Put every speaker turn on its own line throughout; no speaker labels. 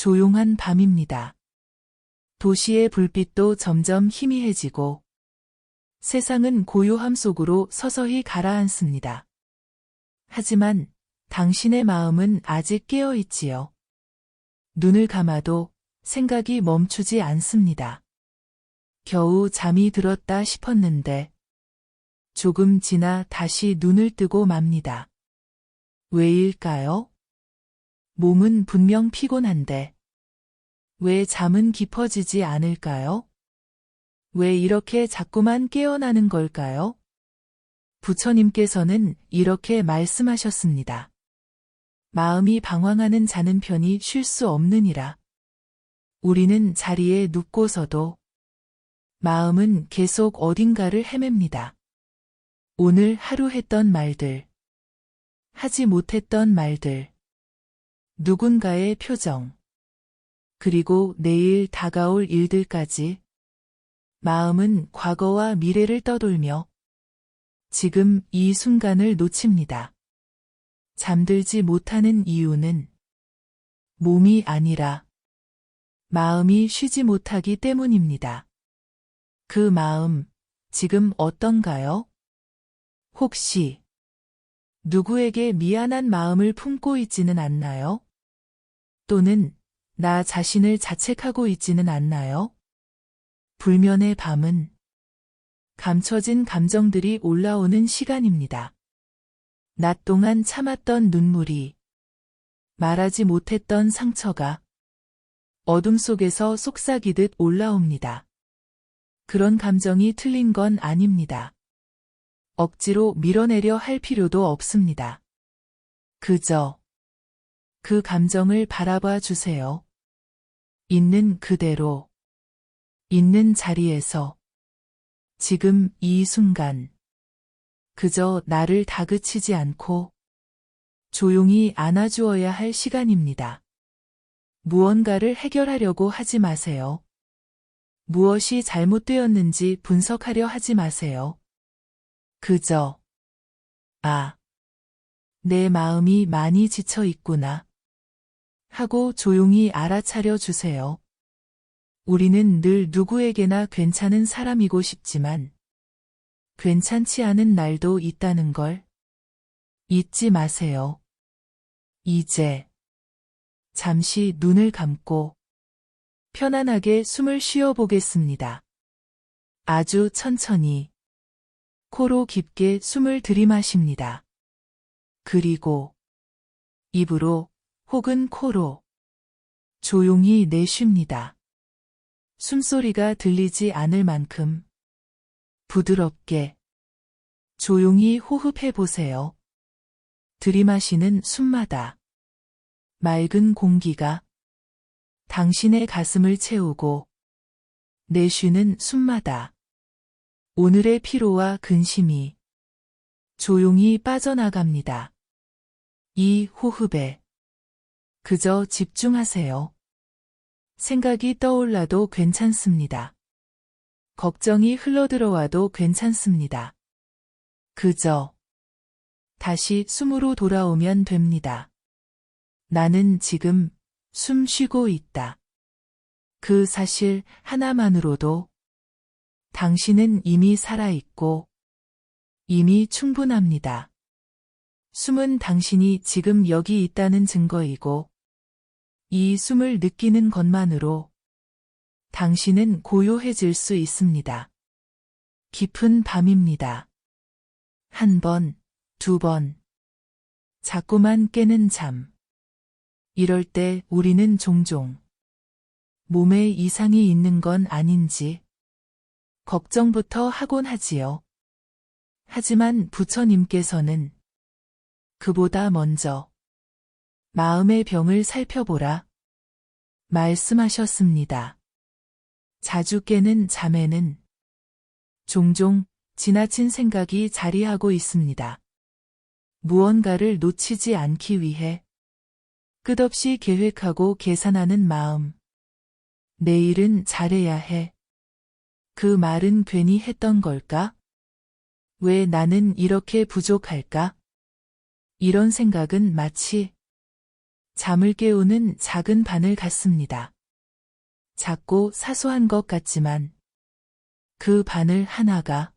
조용한 밤입니다. 도시의 불빛도 점점 희미해지고 세상은 고요함 속으로 서서히 가라앉습니다. 하지만 당신의 마음은 아직 깨어 있지요. 눈을 감아도 생각이 멈추지 않습니다. 겨우 잠이 들었다 싶었는데 조금 지나 다시 눈을 뜨고 맙니다. 왜일까요? 몸은 분명 피곤한데 왜 잠은 깊어지지 않을까요? 왜 이렇게 자꾸만 깨어나는 걸까요? 부처님께서는 이렇게 말씀하셨습니다. 마음이 방황하는 자는 편히 쉴 수 없느니라. 우리는 자리에 눕고서도 마음은 계속 어딘가를 헤맵니다. 오늘 하루 했던 말들, 하지 못했던 말들, 누군가의 표정, 그리고 내일 다가올 일들까지 마음은 과거와 미래를 떠돌며 지금 이 순간을 놓칩니다. 잠들지 못하는 이유는 몸이 아니라 마음이 쉬지 못하기 때문입니다. 그 마음, 지금 어떤가요? 혹시 누구에게 미안한 마음을 품고 있지는 않나요? 또는 나 자신을 자책하고 있지는 않나요? 불면의 밤은 감춰진 감정들이 올라오는 시간입니다. 낮 동안 참았던 눈물이, 말하지 못했던 상처가 어둠 속에서 속삭이듯 올라옵니다. 그런 감정이 틀린 건 아닙니다. 억지로 밀어내려 할 필요도 없습니다. 그저 그 감정을 바라봐 주세요. 있는 그대로, 있는 자리에서, 지금 이 순간, 그저 나를 다그치지 않고 조용히 안아주어야 할 시간입니다. 무언가를 해결하려고 하지 마세요. 무엇이 잘못되었는지 분석하려 하지 마세요. 그저, 내 마음이 많이 지쳐 있구나 하고 조용히 알아차려 주세요. 우리는 늘 누구에게나 괜찮은 사람이고 싶지만 괜찮지 않은 날도 있다는 걸 잊지 마세요. 이제 잠시 눈을 감고 편안하게 숨을 쉬어 보겠습니다. 아주 천천히 코로 깊게 숨을 들이마십니다. 그리고 입으로 혹은 코로 조용히 내쉽니다. 숨소리가 들리지 않을 만큼 부드럽게 조용히 호흡해 보세요. 들이마시는 숨마다 맑은 공기가 당신의 가슴을 채우고 내쉬는 숨마다 오늘의 피로와 근심이 조용히 빠져나갑니다. 이 호흡에 그저 집중하세요. 생각이 떠올라도 괜찮습니다. 걱정이 흘러들어와도 괜찮습니다. 그저 다시 숨으로 돌아오면 됩니다. 나는 지금 숨 쉬고 있다. 그 사실 하나만으로도 당신은 이미 살아있고 이미 충분합니다. 숨은 당신이 지금 여기 있다는 증거이고 이 숨을 느끼는 것만으로 당신은 고요해질 수 있습니다. 깊은 밤입니다. 한 번, 두 번, 자꾸만 깨는 잠. 이럴 때 우리는 종종 몸에 이상이 있는 건 아닌지 걱정부터 하곤 하지요. 하지만 부처님께서는 그보다 먼저 마음의 병을 살펴보라 말씀하셨습니다. 자주 깨는 잠에는 종종 지나친 생각이 자리하고 있습니다. 무언가를 놓치지 않기 위해 끝없이 계획하고 계산하는 마음. 내일은 잘해야 해. 그 말은 괜히 했던 걸까? 왜 나는 이렇게 부족할까? 이런 생각은 마치 잠을 깨우는 작은 바늘 같습니다. 작고 사소한 것 같지만 그 바늘 하나가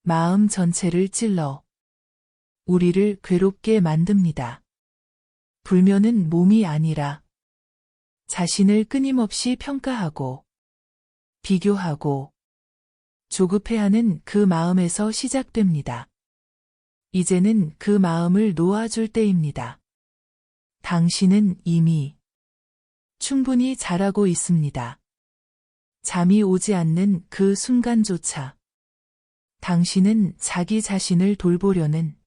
마음 전체를 찔러 우리를 괴롭게 만듭니다. 불면은 몸이 아니라 자신을 끊임없이 평가하고 비교하고 조급해하는 그 마음에서 시작됩니다. 이제는 그 마음을 놓아줄 때입니다. 당신은 이미 충분히 잘하고 있습니다. 잠이 오지 않는 그 순간조차 당신은 자기 자신을 돌보려는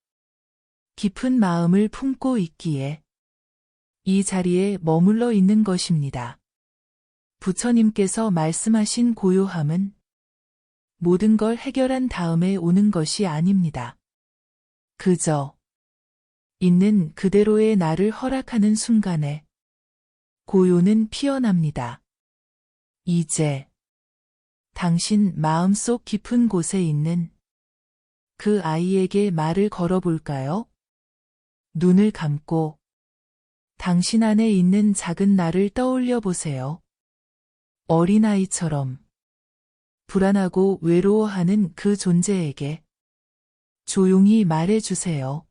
깊은 마음을 품고 있기에 이 자리에 머물러 있는 것입니다. 부처님께서 말씀하신 고요함은 모든 걸 해결한 다음에 오는 것이 아닙니다. 그저 있는 그대로의 나를 허락하는 순간에 고요는 피어납니다. 이제 당신 마음속 깊은 곳에 있는 그 아이에게 말을 걸어볼까요? 눈을 감고 당신 안에 있는 작은 나를 떠올려 보세요. 어린아이처럼 불안하고 외로워하는 그 존재에게 조용히 말해주세요.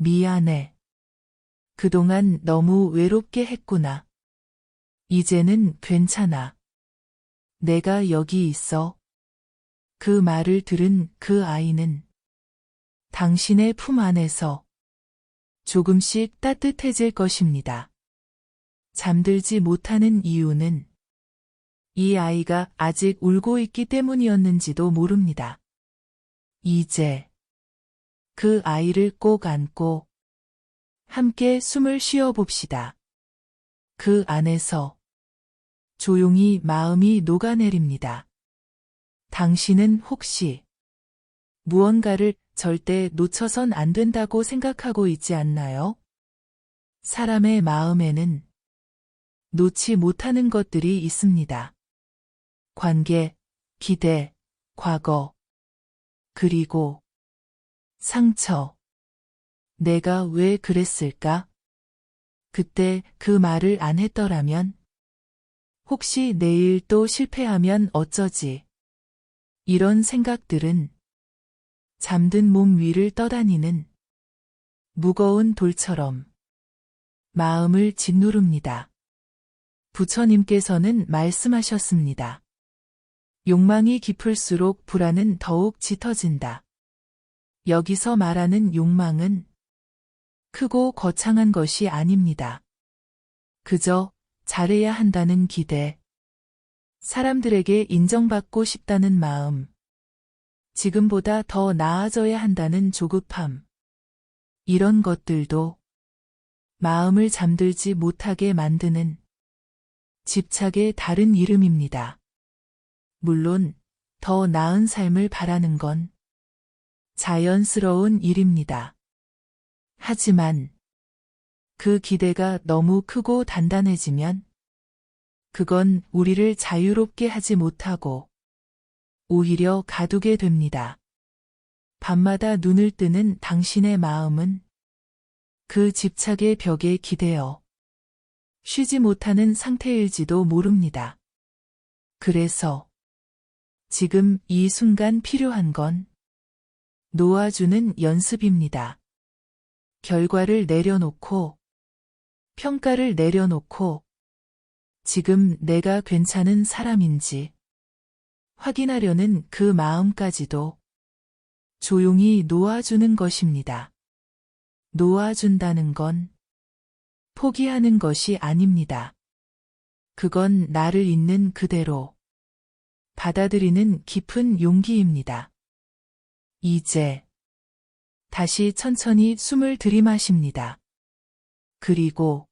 미안해. 그동안 너무 외롭게 했구나. 이제는 괜찮아. 내가 여기 있어. 그 말을 들은 그 아이는 당신의 품 안에서 조금씩 따뜻해질 것입니다. 잠들지 못하는 이유는 이 아이가 아직 울고 있기 때문이었는지도 모릅니다. 이제 그 아이를 꼭 안고 함께 숨을 쉬어 봅시다. 그 안에서 조용히 마음이 녹아내립니다. 당신은 혹시 무언가를 절대 놓쳐선 안 된다고 생각하고 있지 않나요? 사람의 마음에는 놓지 못하는 것들이 있습니다. 관계, 기대, 과거, 그리고 상처. 내가 왜 그랬을까? 그때 그 말을 안 했더라면? 혹시 내일 또 실패하면 어쩌지? 이런 생각들은 잠든 몸 위를 떠다니는 무거운 돌처럼 마음을 짓누릅니다. 부처님께서는 말씀하셨습니다. 욕망이 깊을수록 불안은 더욱 짙어진다. 여기서 말하는 욕망은 크고 거창한 것이 아닙니다. 그저 잘해야 한다는 기대, 사람들에게 인정받고 싶다는 마음, 지금보다 더 나아져야 한다는 조급함. 이런 것들도 마음을 잠들지 못하게 만드는 집착의 다른 이름입니다. 물론 더 나은 삶을 바라는 건 자연스러운 일입니다. 하지만 그 기대가 너무 크고 단단해지면 그건 우리를 자유롭게 하지 못하고 오히려 가두게 됩니다. 밤마다 눈을 뜨는 당신의 마음은 그 집착의 벽에 기대어 쉬지 못하는 상태일지도 모릅니다. 그래서 지금 이 순간 필요한 건 놓아주는 연습입니다. 결과를 내려놓고 평가를 내려놓고 지금 내가 괜찮은 사람인지 확인하려는 그 마음까지도 조용히 놓아주는 것입니다. 놓아준다는 건 포기하는 것이 아닙니다. 그건 나를 있는 그대로 받아들이는 깊은 용기입니다. 이제 다시 천천히 숨을 들이마십니다. 그리고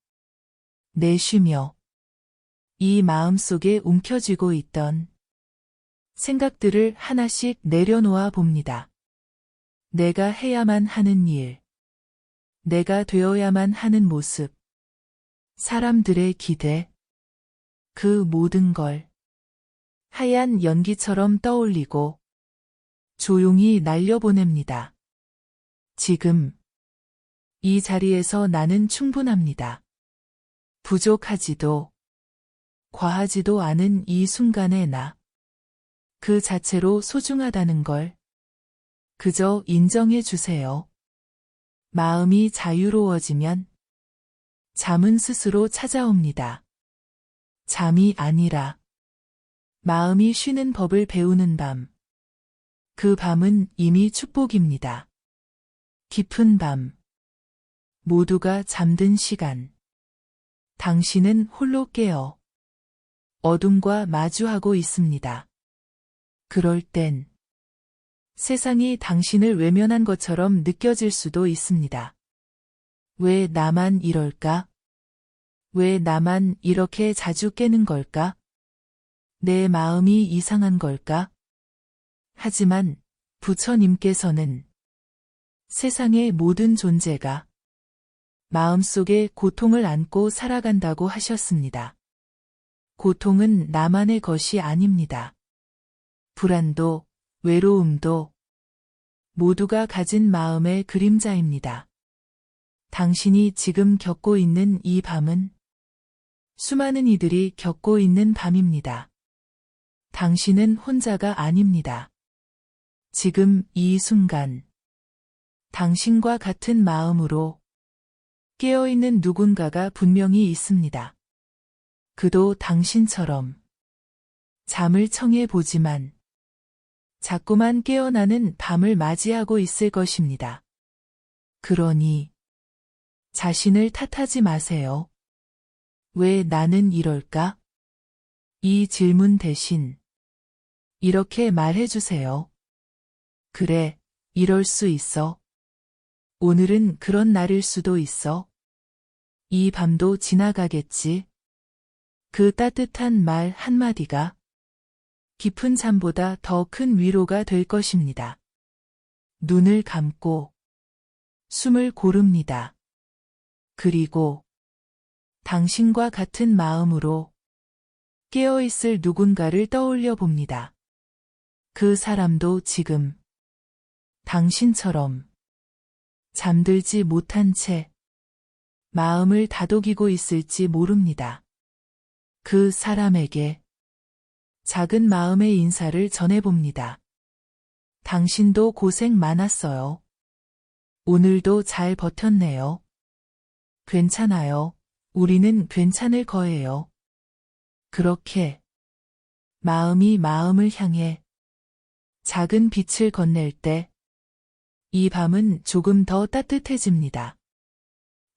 내쉬며 이 마음속에 움켜쥐고 있던 생각들을 하나씩 내려놓아 봅니다. 내가 해야만 하는 일, 내가 되어야만 하는 모습, 사람들의 기대, 그 모든 걸 하얀 연기처럼 떠올리고 조용히 날려보냅니다. 지금 이 자리에서 나는 충분합니다. 부족하지도 과하지도 않은 이 순간의 나. 그 자체로 소중하다는 걸 그저 인정해 주세요. 마음이 자유로워지면 잠은 스스로 찾아옵니다. 잠이 아니라 마음이 쉬는 법을 배우는 밤. 그 밤은 이미 축복입니다. 깊은 밤. 모두가 잠든 시간. 당신은 홀로 깨어 어둠과 마주하고 있습니다. 그럴 땐 세상이 당신을 외면한 것처럼 느껴질 수도 있습니다. 왜 나만 이럴까? 왜 나만 이렇게 자주 깨는 걸까? 내 마음이 이상한 걸까? 하지만 부처님께서는 세상의 모든 존재가 마음속에 고통을 안고 살아간다고 하셨습니다. 고통은 나만의 것이 아닙니다. 불안도, 외로움도 모두가 가진 마음의 그림자입니다. 당신이 지금 겪고 있는 이 밤은 수많은 이들이 겪고 있는 밤입니다. 당신은 혼자가 아닙니다. 지금 이 순간 당신과 같은 마음으로 깨어있는 누군가가 분명히 있습니다. 그도 당신처럼 잠을 청해 보지만 자꾸만 깨어나는 밤을 맞이하고 있을 것입니다. 그러니 자신을 탓하지 마세요. 왜 나는 이럴까? 이 질문 대신 이렇게 말해주세요. 그래, 이럴 수 있어. 오늘은 그런 날일 수도 있어. 이 밤도 지나가겠지. 그 따뜻한 말 한마디가 깊은 잠보다 더 큰 위로가 될 것입니다. 눈을 감고 숨을 고릅니다. 그리고 당신과 같은 마음으로 깨어있을 누군가를 떠올려 봅니다. 그 사람도 지금 당신처럼 잠들지 못한 채 마음을 다독이고 있을지 모릅니다. 그 사람에게 작은 마음의 인사를 전해봅니다. 당신도 고생 많았어요. 오늘도 잘 버텼네요. 괜찮아요. 우리는 괜찮을 거예요. 그렇게 마음이 마음을 향해 작은 빛을 건넬 때 이 밤은 조금 더 따뜻해집니다.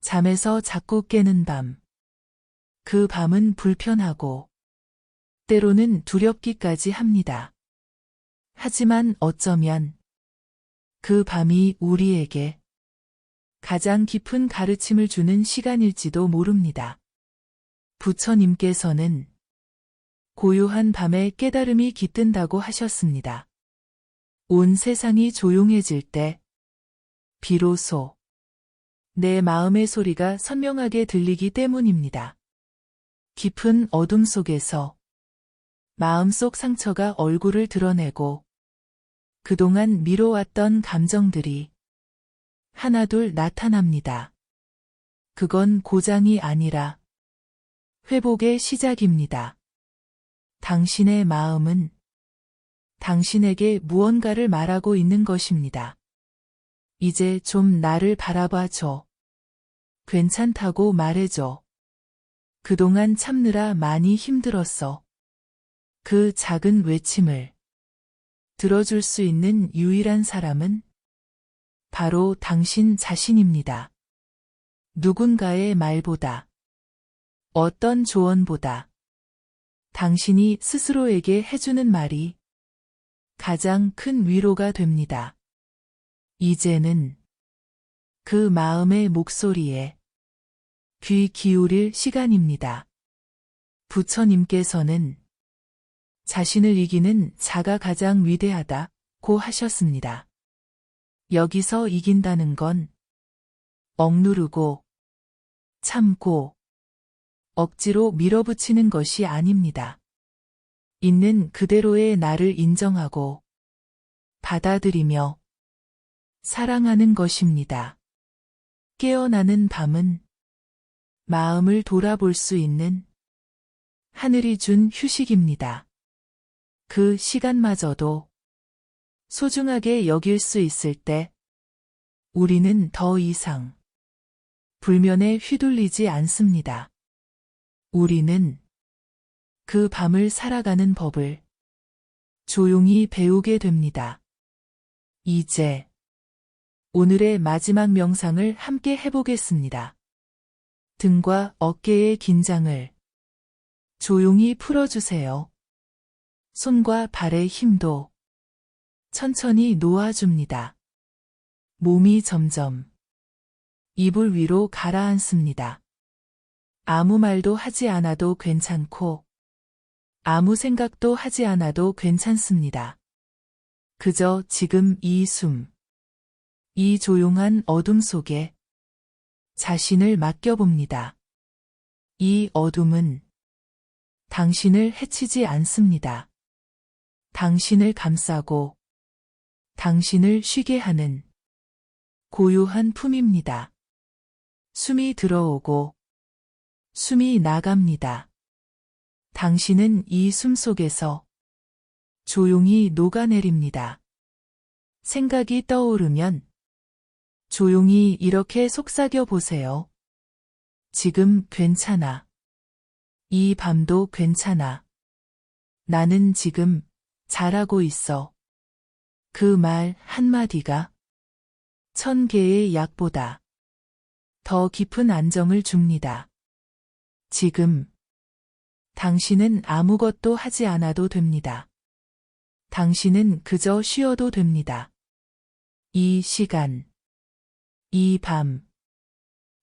잠에서 자꾸 깨는 밤. 그 밤은 불편하고 때로는 두렵기까지 합니다. 하지만 어쩌면 그 밤이 우리에게 가장 깊은 가르침을 주는 시간일지도 모릅니다. 부처님께서는 고요한 밤에 깨달음이 깃든다고 하셨습니다. 온 세상이 조용해질 때 비로소 내 마음의 소리가 선명하게 들리기 때문입니다. 깊은 어둠 속에서 마음속 상처가 얼굴을 드러내고 그동안 미뤄왔던 감정들이 하나둘 나타납니다. 그건 고장이 아니라 회복의 시작입니다. 당신의 마음은 당신에게 무언가를 말하고 있는 것입니다. 이제 좀 나를 바라봐 줘. 괜찮다고 말해줘. 그동안 참느라 많이 힘들었어. 그 작은 외침을 들어줄 수 있는 유일한 사람은 바로 당신 자신입니다. 누군가의 말보다, 어떤 조언보다 당신이 스스로에게 해주는 말이 가장 큰 위로가 됩니다. 이제는 그 마음의 목소리에 귀 기울일 시간입니다. 부처님께서는 자신을 이기는 자가 가장 위대하다고 하셨습니다. 여기서 이긴다는 건 억누르고 참고 억지로 밀어붙이는 것이 아닙니다. 있는 그대로의 나를 인정하고 받아들이며 사랑하는 것입니다. 깨어나는 밤은 마음을 돌아볼 수 있는 하늘이 준 휴식입니다. 그 시간마저도 소중하게 여길 수 있을 때 우리는 더 이상 불면에 휘둘리지 않습니다. 우리는 그 밤을 살아가는 법을 조용히 배우게 됩니다. 이제 오늘의 마지막 명상을 함께 해보겠습니다. 등과 어깨의 긴장을 조용히 풀어주세요. 손과 발의 힘도 천천히 놓아줍니다. 몸이 점점 이불 위로 가라앉습니다. 아무 말도 하지 않아도 괜찮고 아무 생각도 하지 않아도 괜찮습니다. 그저 지금 이 숨, 이 조용한 어둠 속에 자신을 맡겨봅니다. 이 어둠은 당신을 해치지 않습니다. 당신을 감싸고 당신을 쉬게 하는 고요한 품입니다. 숨이 들어오고 숨이 나갑니다. 당신은 이 숨 속에서 조용히 녹아내립니다. 생각이 떠오르면 조용히 이렇게 속삭여 보세요. 지금 괜찮아. 이 밤도 괜찮아. 나는 지금 잘하고 있어. 그 말 한마디가 1000개의 약보다 더 깊은 안정을 줍니다. 지금 당신은 아무것도 하지 않아도 됩니다. 당신은 그저 쉬어도 됩니다. 이 시간, 이 밤,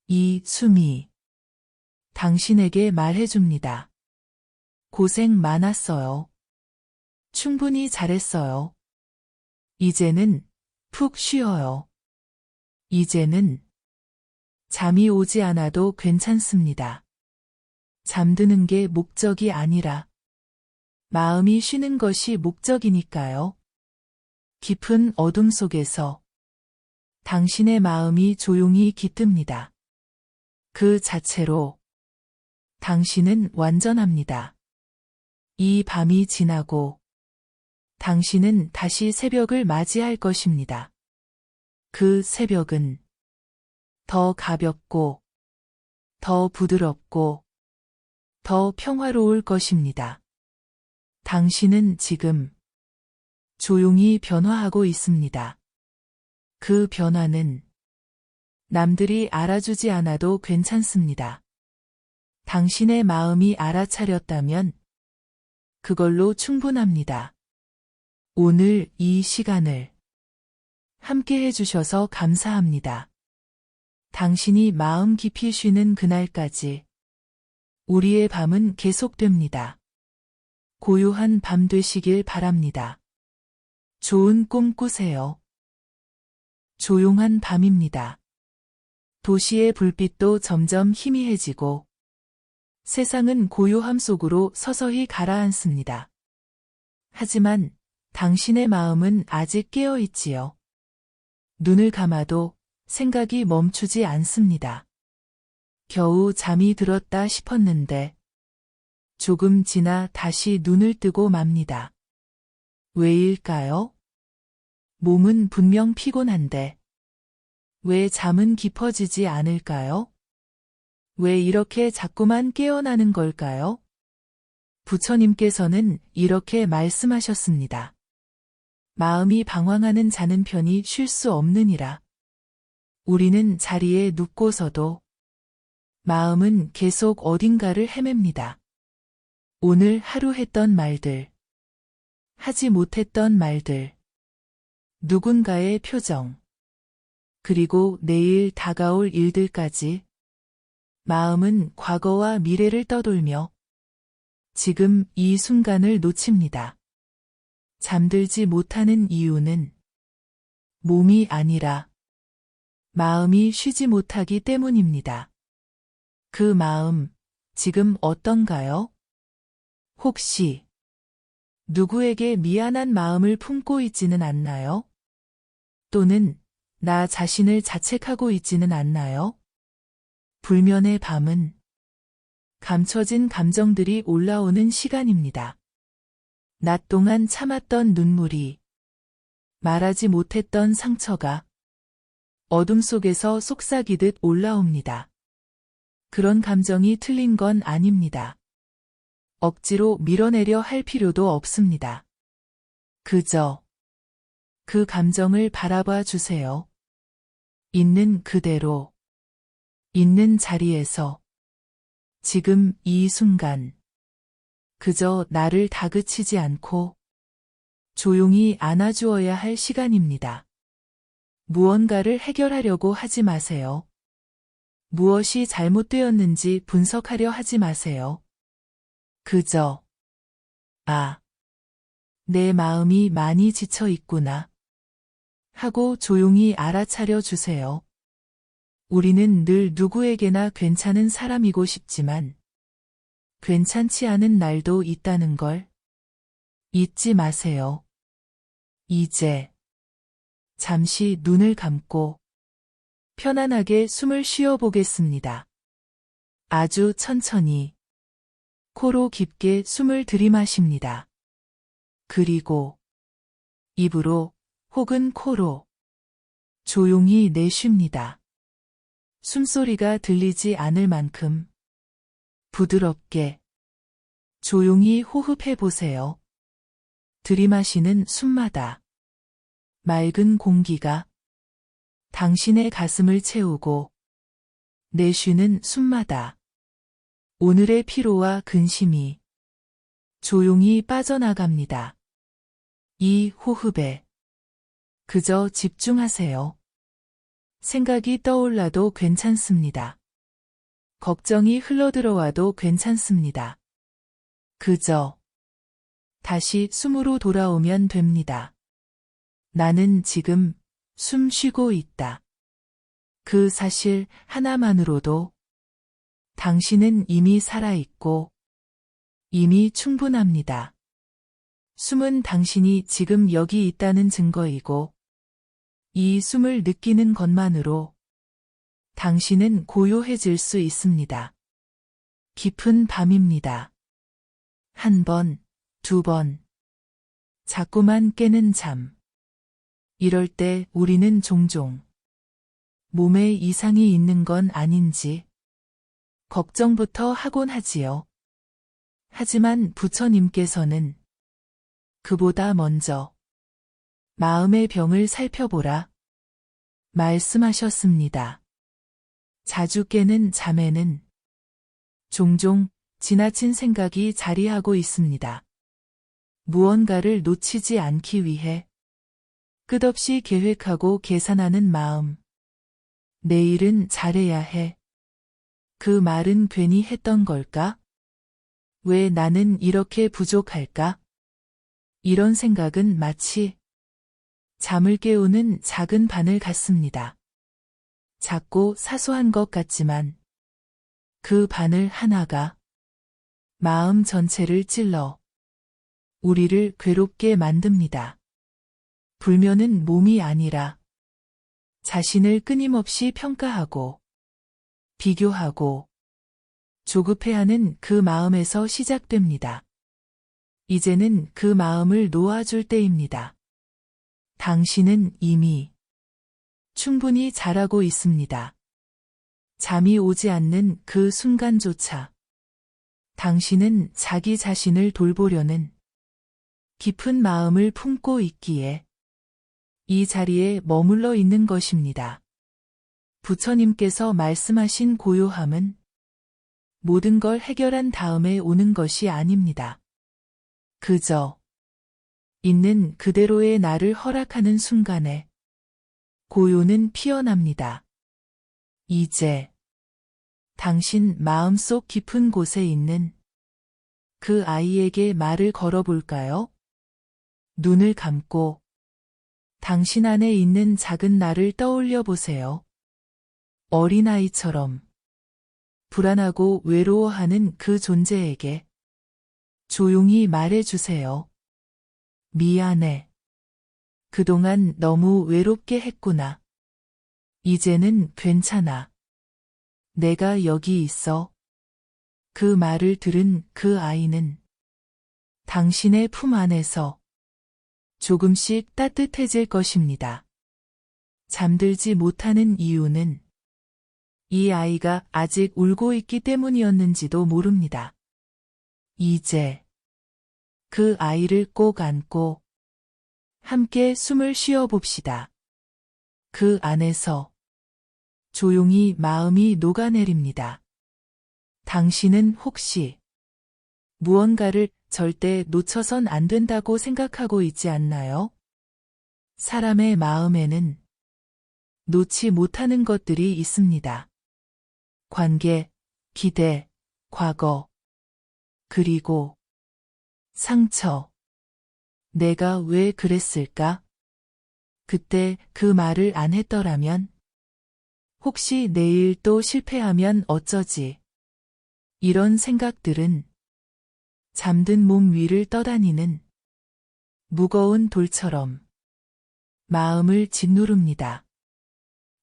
이 숨이 당신에게 말해줍니다. 고생 많았어요. 충분히 잘했어요. 이제는 푹 쉬어요. 이제는 잠이 오지 않아도 괜찮습니다. 잠드는 게 목적이 아니라 마음이 쉬는 것이 목적이니까요. 깊은 어둠 속에서 당신의 마음이 조용히 깃듭니다. 그 자체로 당신은 완전합니다. 이 밤이 지나고 당신은 다시 새벽을 맞이할 것입니다. 그 새벽은 더 가볍고 더 부드럽고 더 평화로울 것입니다. 당신은 지금 조용히 변화하고 있습니다. 그 변화는 남들이 알아주지 않아도 괜찮습니다. 당신의 마음이 알아차렸다면 그걸로 충분합니다. 오늘 이 시간을 함께 해주셔서 감사합니다. 당신이 마음 깊이 쉬는 그날까지 우리의 밤은 계속됩니다. 고요한 밤 되시길 바랍니다. 좋은 꿈 꾸세요. 조용한 밤입니다. 도시의 불빛도 점점 희미해지고 세상은 고요함 속으로 서서히 가라앉습니다. 하지만 당신의 마음은 아직 깨어 있지요. 눈을 감아도 생각이 멈추지 않습니다. 겨우 잠이 들었다 싶었는데 조금 지나 다시 눈을 뜨고 맙니다. 왜일까요? 몸은 분명 피곤한데 왜 잠은 깊어지지 않을까요? 왜 이렇게 자꾸만 깨어나는 걸까요? 부처님께서는 이렇게 말씀하셨습니다. 마음이 방황하는 자는 편히 쉴 수 없느니라. 우리는 자리에 눕고서도 마음은 계속 어딘가를 헤맵니다. 오늘 하루 했던 말들, 하지 못했던 말들, 누군가의 표정, 그리고 내일 다가올 일들까지 마음은 과거와 미래를 떠돌며 지금 이 순간을 놓칩니다. 잠들지 못하는 이유는 몸이 아니라 마음이 쉬지 못하기 때문입니다. 그 마음, 지금 어떤가요? 혹시 누구에게 미안한 마음을 품고 있지는 않나요? 또는 나 자신을 자책하고 있지는 않나요? 불면의 밤은 감춰진 감정들이 올라오는 시간입니다. 낮 동안 참았던 눈물이, 말하지 못했던 상처가 어둠 속에서 속삭이듯 올라옵니다. 그런 감정이 틀린 건 아닙니다. 억지로 밀어내려 할 필요도 없습니다. 그저 그 감정을 바라봐 주세요. 있는 그대로, 있는 자리에서, 지금 이 순간, 그저 나를 다그치지 않고 조용히 안아주어야 할 시간입니다. 무언가를 해결하려고 하지 마세요. 무엇이 잘못되었는지 분석하려 하지 마세요. 그저, 아, 내 마음이 많이 지쳐 있구나 하고 조용히 알아차려 주세요. 우리는 늘 누구에게나 괜찮은 사람이고 싶지만 괜찮지 않은 날도 있다는 걸 잊지 마세요. 이제 잠시 눈을 감고 편안하게 숨을 쉬어 보겠습니다. 아주 천천히 코로 깊게 숨을 들이마십니다. 그리고 입으로 혹은 코로 조용히 내쉽니다. 숨소리가 들리지 않을 만큼 부드럽게 조용히 호흡해 보세요. 들이마시는 숨마다 맑은 공기가 당신의 가슴을 채우고 내쉬는 숨마다 오늘의 피로와 근심이 조용히 빠져나갑니다. 이 호흡에 그저 집중하세요. 생각이 떠올라도 괜찮습니다. 걱정이 흘러들어와도 괜찮습니다. 그저 다시 숨으로 돌아오면 됩니다. 나는 지금 숨 쉬고 있다. 그 사실 하나만으로도 당신은 이미 살아있고 이미 충분합니다. 숨은 당신이 지금 여기 있다는 증거이고 이 숨을 느끼는 것만으로 당신은 고요해질 수 있습니다. 깊은 밤입니다. 한 번, 두 번, 자꾸만 깨는 잠. 이럴 때 우리는 종종 몸에 이상이 있는 건 아닌지 걱정부터 하곤 하지요. 하지만 부처님께서는 그보다 먼저 마음의 병을 살펴보라 말씀하셨습니다. 자주 깨는 잠에는 종종 지나친 생각이 자리하고 있습니다. 무언가를 놓치지 않기 위해 끝없이 계획하고 계산하는 마음. 내일은 잘해야 해. 그 말은 괜히 했던 걸까? 왜 나는 이렇게 부족할까? 이런 생각은 마치 잠을 깨우는 작은 바늘 같습니다. 작고 사소한 것 같지만 그 바늘 하나가 마음 전체를 찔러 우리를 괴롭게 만듭니다. 불면은 몸이 아니라 자신을 끊임없이 평가하고 비교하고 조급해하는 그 마음에서 시작됩니다. 이제는 그 마음을 놓아줄 때입니다. 당신은 이미 충분히 잘하고 있습니다. 잠이 오지 않는 그 순간조차 당신은 자기 자신을 돌보려는 깊은 마음을 품고 있기에 이 자리에 머물러 있는 것입니다. 부처님께서 말씀하신 고요함은 모든 걸 해결한 다음에 오는 것이 아닙니다. 그저 있는 그대로의 나를 허락하는 순간에 고요는 피어납니다. 이제 당신 마음속 깊은 곳에 있는 그 아이에게 말을 걸어볼까요? 눈을 감고 당신 안에 있는 작은 나를 떠올려 보세요. 어린아이처럼 불안하고 외로워하는 그 존재에게 조용히 말해주세요. 미안해. 그동안 너무 외롭게 했구나. 이제는 괜찮아. 내가 여기 있어. 그 말을 들은 그 아이는 당신의 품 안에서 조금씩 따뜻해질 것입니다. 잠들지 못하는 이유는 이 아이가 아직 울고 있기 때문이었는지도 모릅니다. 이제 그 아이를 꼭 안고 함께 숨을 쉬어 봅시다. 그 안에서 조용히 마음이 녹아내립니다. 당신은 혹시 무언가를 절대 놓쳐선 안 된다고 생각하고 있지 않나요? 사람의 마음에는 놓지 못하는 것들이 있습니다. 관계, 기대, 과거, 그리고 상처. 내가 왜 그랬을까? 그때 그 말을 안 했더라면? 혹시 내일 또 실패하면 어쩌지? 이런 생각들은 잠든 몸 위를 떠다니는 무거운 돌처럼 마음을 짓누릅니다.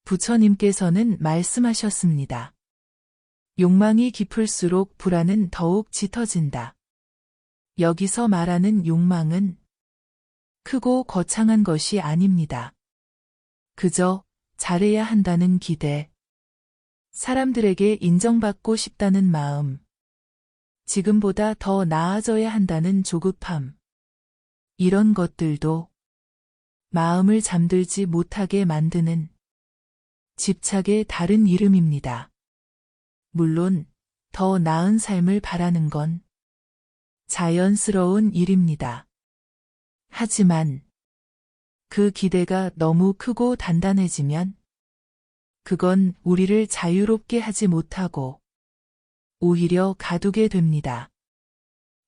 부처님께서는 말씀하셨습니다. 욕망이 깊을수록 불안은 더욱 짙어진다. 여기서 말하는 욕망은 크고 거창한 것이 아닙니다. 그저 잘해야 한다는 기대, 사람들에게 인정받고 싶다는 마음, 지금보다 더 나아져야 한다는 조급함, 이런 것들도 마음을 잠들지 못하게 만드는 집착의 다른 이름입니다. 물론 더 나은 삶을 바라는 건 자연스러운 일입니다. 하지만 그 기대가 너무 크고 단단해지면 그건 우리를 자유롭게 하지 못하고 오히려 가두게 됩니다.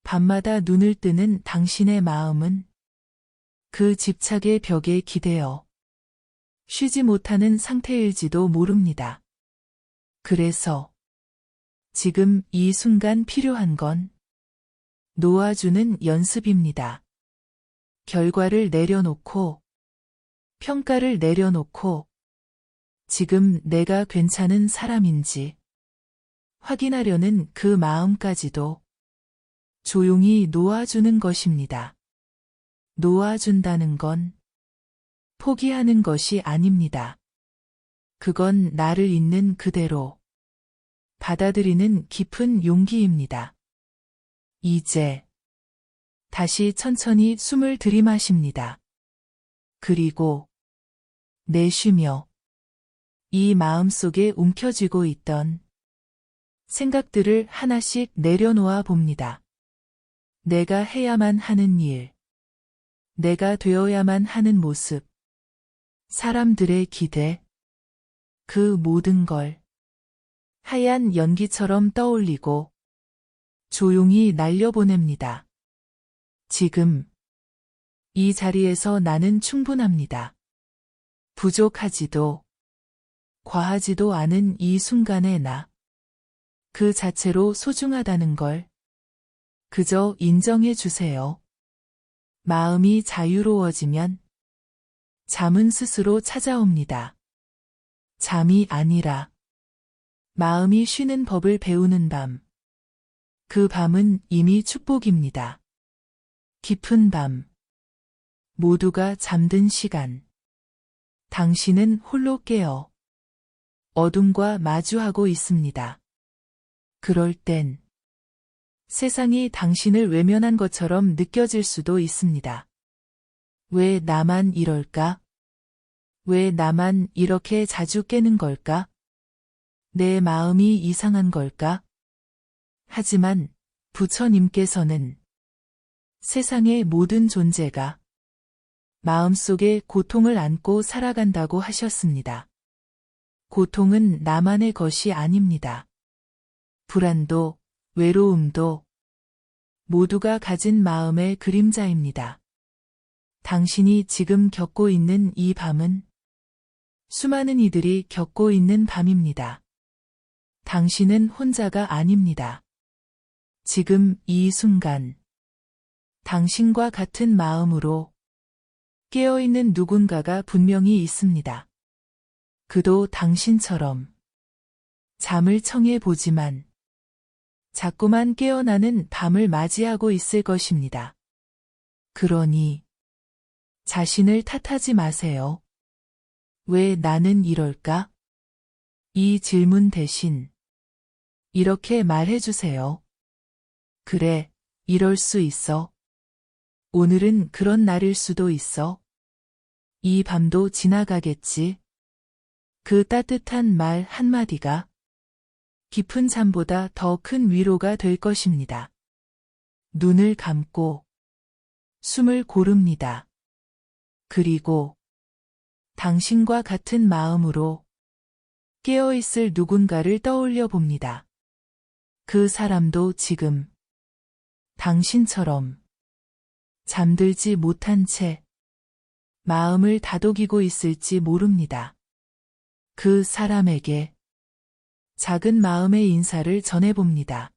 밤마다 눈을 뜨는 당신의 마음은 그 집착의 벽에 기대어 쉬지 못하는 상태일지도 모릅니다. 그래서 지금 이 순간 필요한 건 놓아주는 연습입니다. 결과를 내려놓고, 평가를 내려놓고, 지금 내가 괜찮은 사람인지 확인하려는 그 마음까지도 조용히 놓아주는 것입니다. 놓아준다는 건 포기하는 것이 아닙니다. 그건 나를 있는 그대로 받아들이는 깊은 용기입니다. 이제 다시 천천히 숨을 들이마십니다. 그리고 내쉬며 이 마음속에 움켜쥐고 있던 생각들을 하나씩 내려놓아 봅니다. 내가 해야만 하는 일, 내가 되어야만 하는 모습, 사람들의 기대, 그 모든 걸 하얀 연기처럼 떠올리고 조용히 날려보냅니다. 지금 이 자리에서 나는 충분합니다. 부족하지도 과하지도 않은 이 순간의 나, 그 자체로 소중하다는 걸 그저 인정해 주세요. 마음이 자유로워지면 잠은 스스로 찾아옵니다. 잠이 아니라 마음이 쉬는 법을 배우는 밤. 그 밤은 이미 축복입니다. 깊은 밤. 모두가 잠든 시간. 당신은 홀로 깨어 어둠과 마주하고 있습니다. 그럴 땐 세상이 당신을 외면한 것처럼 느껴질 수도 있습니다. 왜 나만 이럴까? 왜 나만 이렇게 자주 깨는 걸까? 내 마음이 이상한 걸까? 하지만 부처님께서는 세상의 모든 존재가 마음속에 고통을 안고 살아간다고 하셨습니다. 고통은 나만의 것이 아닙니다. 불안도, 외로움도 모두가 가진 마음의 그림자입니다. 당신이 지금 겪고 있는 이 밤은 수많은 이들이 겪고 있는 밤입니다. 당신은 혼자가 아닙니다. 지금 이 순간 당신과 같은 마음으로 깨어있는 누군가가 분명히 있습니다. 그도 당신처럼 잠을 청해 보지만 자꾸만 깨어나는 밤을 맞이하고 있을 것입니다. 그러니 자신을 탓하지 마세요. 왜 나는 이럴까? 이 질문 대신 이렇게 말해주세요. 그래, 이럴 수 있어. 오늘은 그런 날일 수도 있어. 이 밤도 지나가겠지. 그 따뜻한 말 한마디가 깊은 잠보다 더 큰 위로가 될 것입니다. 눈을 감고 숨을 고릅니다. 그리고 당신과 같은 마음으로 깨어있을 누군가를 떠올려 봅니다. 그 사람도 지금 당신처럼 잠들지 못한 채 마음을 다독이고 있을지 모릅니다. 그 사람에게 작은 마음의 인사를 전해봅니다.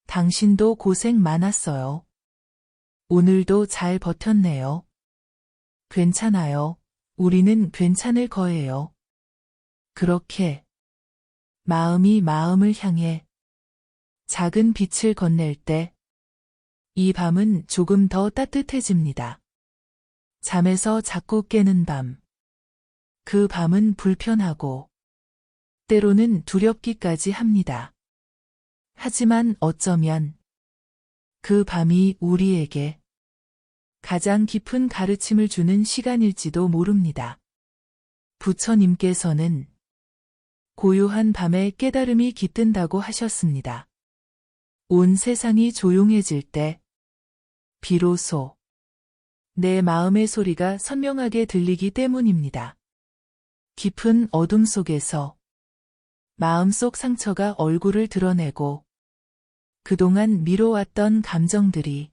당신도 고생 많았어요. 오늘도 잘 버텼네요. 괜찮아요. 우리는 괜찮을 거예요. 그렇게 마음이 마음을 향해 작은 빛을 건넬 때 이 밤은 조금 더 따뜻해집니다. 잠에서 자꾸 깨는 밤. 그 밤은 불편하고 때로는 두렵기까지 합니다. 하지만 어쩌면 그 밤이 우리에게 가장 깊은 가르침을 주는 시간일지도 모릅니다. 부처님께서는 고요한 밤에 깨달음이 깃든다고 하셨습니다. 온 세상이 조용해질 때 비로소 내 마음의 소리가 선명하게 들리기 때문입니다. 깊은 어둠 속에서 마음속 상처가 얼굴을 드러내고 그동안 미뤄왔던 감정들이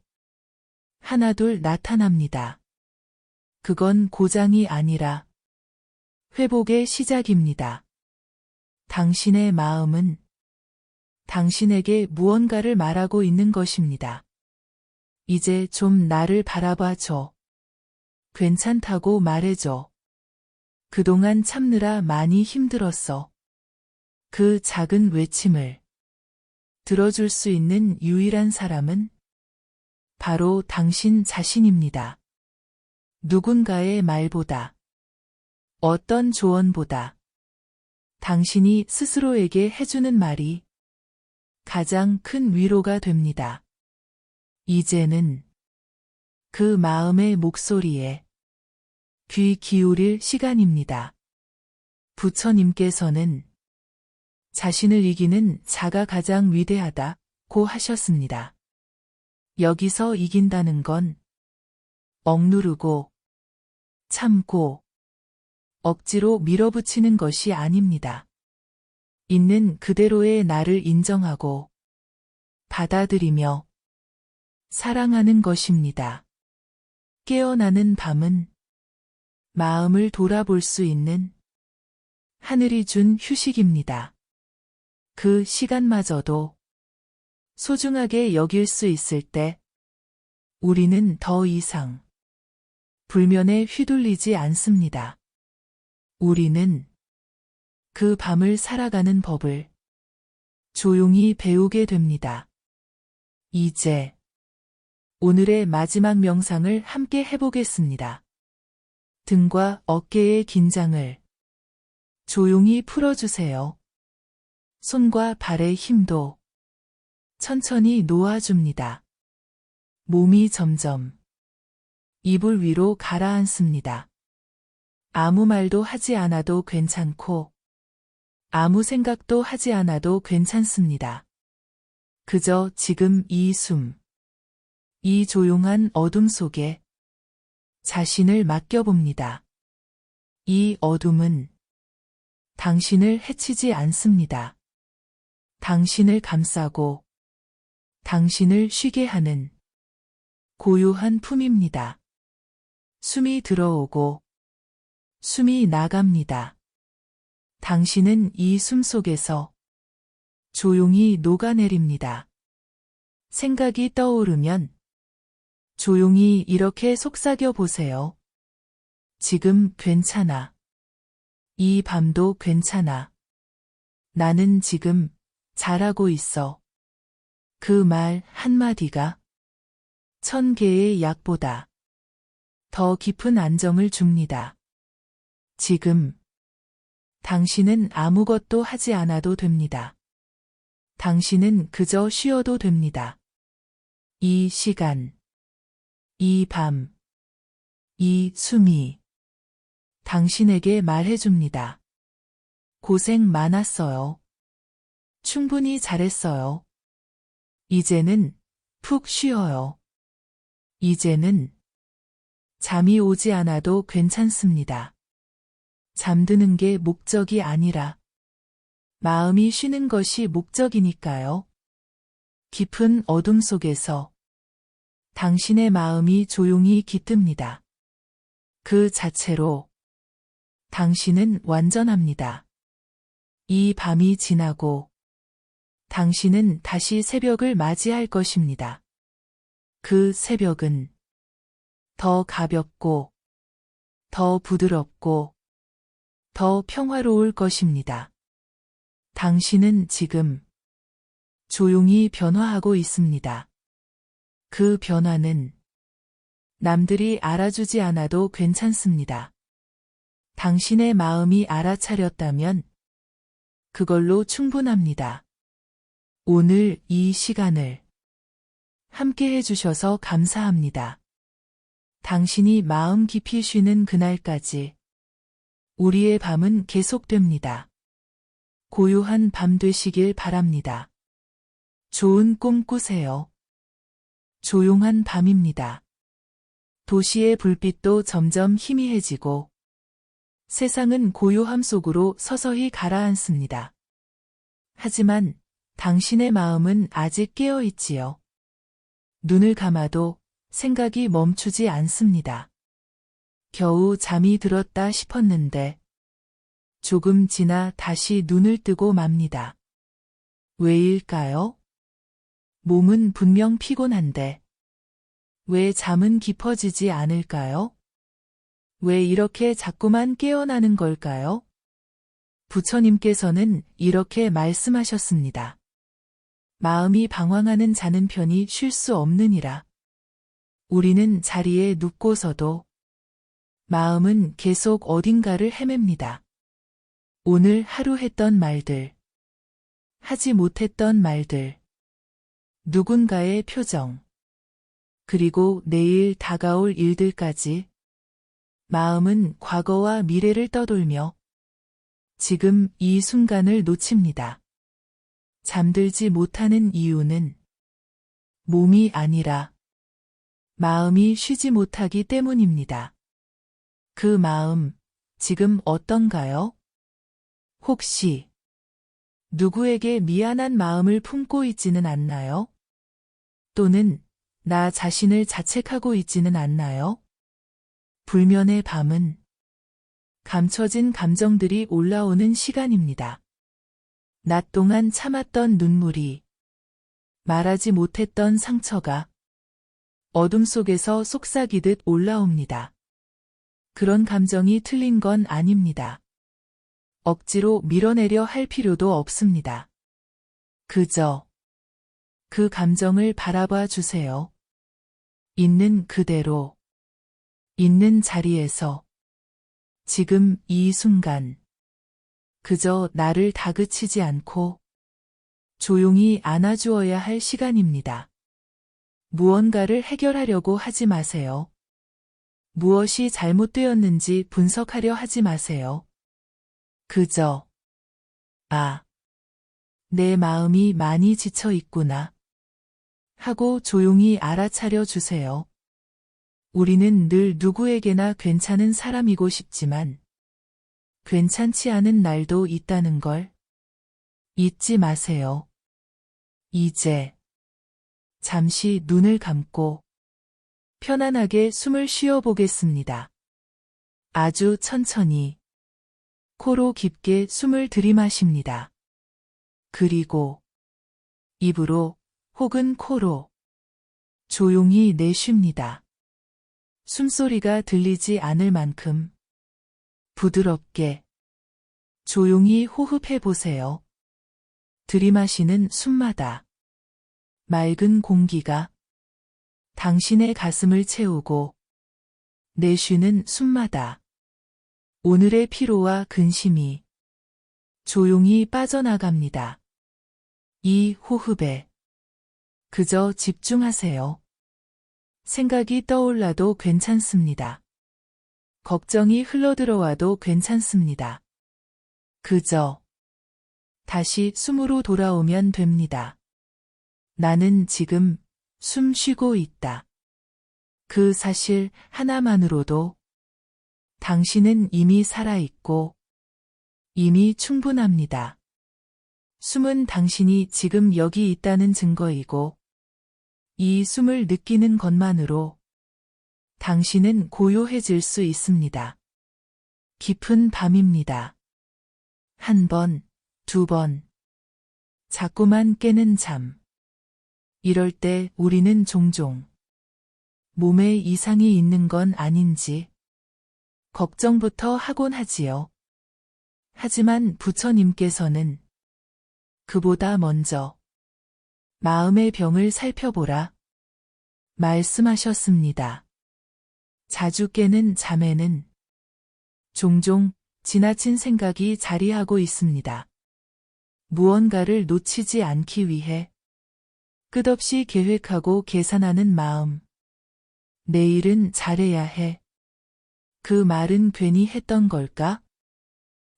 하나둘 나타납니다. 그건 고장이 아니라 회복의 시작입니다. 당신의 마음은 당신에게 무언가를 말하고 있는 것입니다. 이제 좀 나를 바라봐줘. 괜찮다고 말해줘. 그동안 참느라 많이 힘들었어. 그 작은 외침을 들어줄 수 있는 유일한 사람은 바로 당신 자신입니다. 누군가의 말보다, 어떤 조언보다 당신이 스스로에게 해주는 말이 가장 큰 위로가 됩니다. 이제는 그 마음의 목소리에 귀 기울일 시간입니다. 부처님께서는 자신을 이기는 자가 가장 위대하다고 하셨습니다. 여기서 이긴다는 건 억누르고 참고 억지로 밀어붙이는 것이 아닙니다. 있는 그대로의 나를 인정하고 받아들이며 사랑하는 것입니다. 깨어나는 밤은 마음을 돌아볼 수 있는 하늘이 준 휴식입니다. 그 시간마저도 소중하게 여길 수 있을 때 우리는 더 이상 불면에 휘둘리지 않습니다. 우리는 그 밤을 살아가는 법을 조용히 배우게 됩니다. 이제 오늘의 마지막 명상을 함께 해보겠습니다. 등과 어깨의 긴장을 조용히 풀어주세요. 손과 발의 힘도 천천히 놓아줍니다. 몸이 점점 이불 위로 가라앉습니다. 아무 말도 하지 않아도 괜찮고 아무 생각도 하지 않아도 괜찮습니다. 그저 지금 이 숨, 이 조용한 어둠 속에 자신을 맡겨봅니다. 이 어둠은 당신을 해치지 않습니다. 당신을 감싸고 당신을 쉬게 하는 고요한 품입니다. 숨이 들어오고 숨이 나갑니다. 당신은 이 숨 속에서 조용히 녹아내립니다. 생각이 떠오르면 조용히 이렇게 속삭여 보세요. 지금 괜찮아. 이 밤도 괜찮아. 나는 지금 잘하고 있어. 그 말 한마디가 1000개의 약보다 더 깊은 안정을 줍니다. 지금 당신은 아무것도 하지 않아도 됩니다. 당신은 그저 쉬어도 됩니다. 이 시간, 이 밤, 이 숨이 당신에게 말해줍니다. 고생 많았어요. 충분히 잘했어요. 이제는 푹 쉬어요. 이제는 잠이 오지 않아도 괜찮습니다. 잠드는 게 목적이 아니라 마음이 쉬는 것이 목적이니까요. 깊은 어둠 속에서 당신의 마음이 조용히 깃듭니다. 그 자체로 당신은 완전합니다. 이 밤이 지나고 당신은 다시 새벽을 맞이할 것입니다. 그 새벽은 더 가볍고 더 부드럽고 더 평화로울 것입니다. 당신은 지금 조용히 변화하고 있습니다. 그 변화는 남들이 알아주지 않아도 괜찮습니다. 당신의 마음이 알아차렸다면 그걸로 충분합니다. 오늘 이 시간을 함께 해주셔서 감사합니다. 당신이 마음 깊이 쉬는 그날까지 우리의 밤은 계속됩니다. 고요한 밤 되시길 바랍니다. 좋은 꿈 꾸세요. 조용한 밤입니다. 도시의 불빛도 점점 희미해지고 세상은 고요함 속으로 서서히 가라앉습니다. 하지만 당신의 마음은 아직 깨어 있지요. 눈을 감아도 생각이 멈추지 않습니다. 겨우 잠이 들었다 싶었는데 조금 지나 다시 눈을 뜨고 맙니다. 왜일까요? 몸은 분명 피곤한데 왜 잠은 깊어지지 않을까요? 왜 이렇게 자꾸만 깨어나는 걸까요? 부처님께서는 이렇게 말씀하셨습니다. 마음이 방황하는 자는 편히 쉴 수 없느니라. 우리는 자리에 눕고서도 마음은 계속 어딘가를 헤맵니다. 오늘 하루 했던 말들, 하지 못했던 말들, 누군가의 표정, 그리고 내일 다가올 일들까지 마음은 과거와 미래를 떠돌며 지금 이 순간을 놓칩니다. 잠들지 못하는 이유는 몸이 아니라 마음이 쉬지 못하기 때문입니다. 그 마음, 지금 어떤가요? 혹시 누구에게 미안한 마음을 품고 있지는 않나요? 또는 나 자신을 자책하고 있지는 않나요? 불면의 밤은 감춰진 감정들이 올라오는 시간입니다. 낮 동안 참았던 눈물이, 말하지 못했던 상처가 어둠 속에서 속삭이듯 올라옵니다. 그런 감정이 틀린 건 아닙니다. 억지로 밀어내려 할 필요도 없습니다. 그저 그 감정을 바라봐 주세요. 있는 그대로, 있는 자리에서, 지금 이 순간, 그저 나를 다그치지 않고 조용히 안아주어야 할 시간입니다. 무언가를 해결하려고 하지 마세요. 무엇이 잘못되었는지 분석하려 하지 마세요. 그저, 내 마음이 많이 지쳐 있구나 하고 조용히 알아차려 주세요. 우리는 늘 누구에게나 괜찮은 사람이고 싶지만 괜찮지 않은 날도 있다는 걸 잊지 마세요. 이제 잠시 눈을 감고 편안하게 숨을 쉬어 보겠습니다. 아주 천천히 코로 깊게 숨을 들이마십니다. 그리고 입으로 혹은 코로 조용히 내쉽니다. 숨소리가 들리지 않을 만큼 부드럽게 조용히 호흡해 보세요. 들이마시는 숨마다 맑은 공기가 당신의 가슴을 채우고 내쉬는 숨마다 오늘의 피로와 근심이 조용히 빠져나갑니다. 이 호흡에 그저 집중하세요. 생각이 떠올라도 괜찮습니다. 걱정이 흘러들어와도 괜찮습니다. 그저 다시 숨으로 돌아오면 됩니다. 나는 지금 숨 쉬고 있다. 그 사실 하나만으로도 당신은 이미 살아있고 이미 충분합니다. 숨은 당신이 지금 여기 있다는 증거이고 이 숨을 느끼는 것만으로 당신은 고요해질 수 있습니다. 깊은 밤입니다. 한 번, 두 번. 자꾸만 깨는 잠. 이럴 때 우리는 종종 몸에 이상이 있는 건 아닌지 걱정부터 하곤 하지요. 하지만 부처님께서는 그보다 먼저 마음의 병을 살펴보라 말씀하셨습니다. 자주 깨는 잠에는 종종 지나친 생각이 자리하고 있습니다. 무언가를 놓치지 않기 위해 끝없이 계획하고 계산하는 마음. 내일은 잘해야 해. 그 말은 괜히 했던 걸까?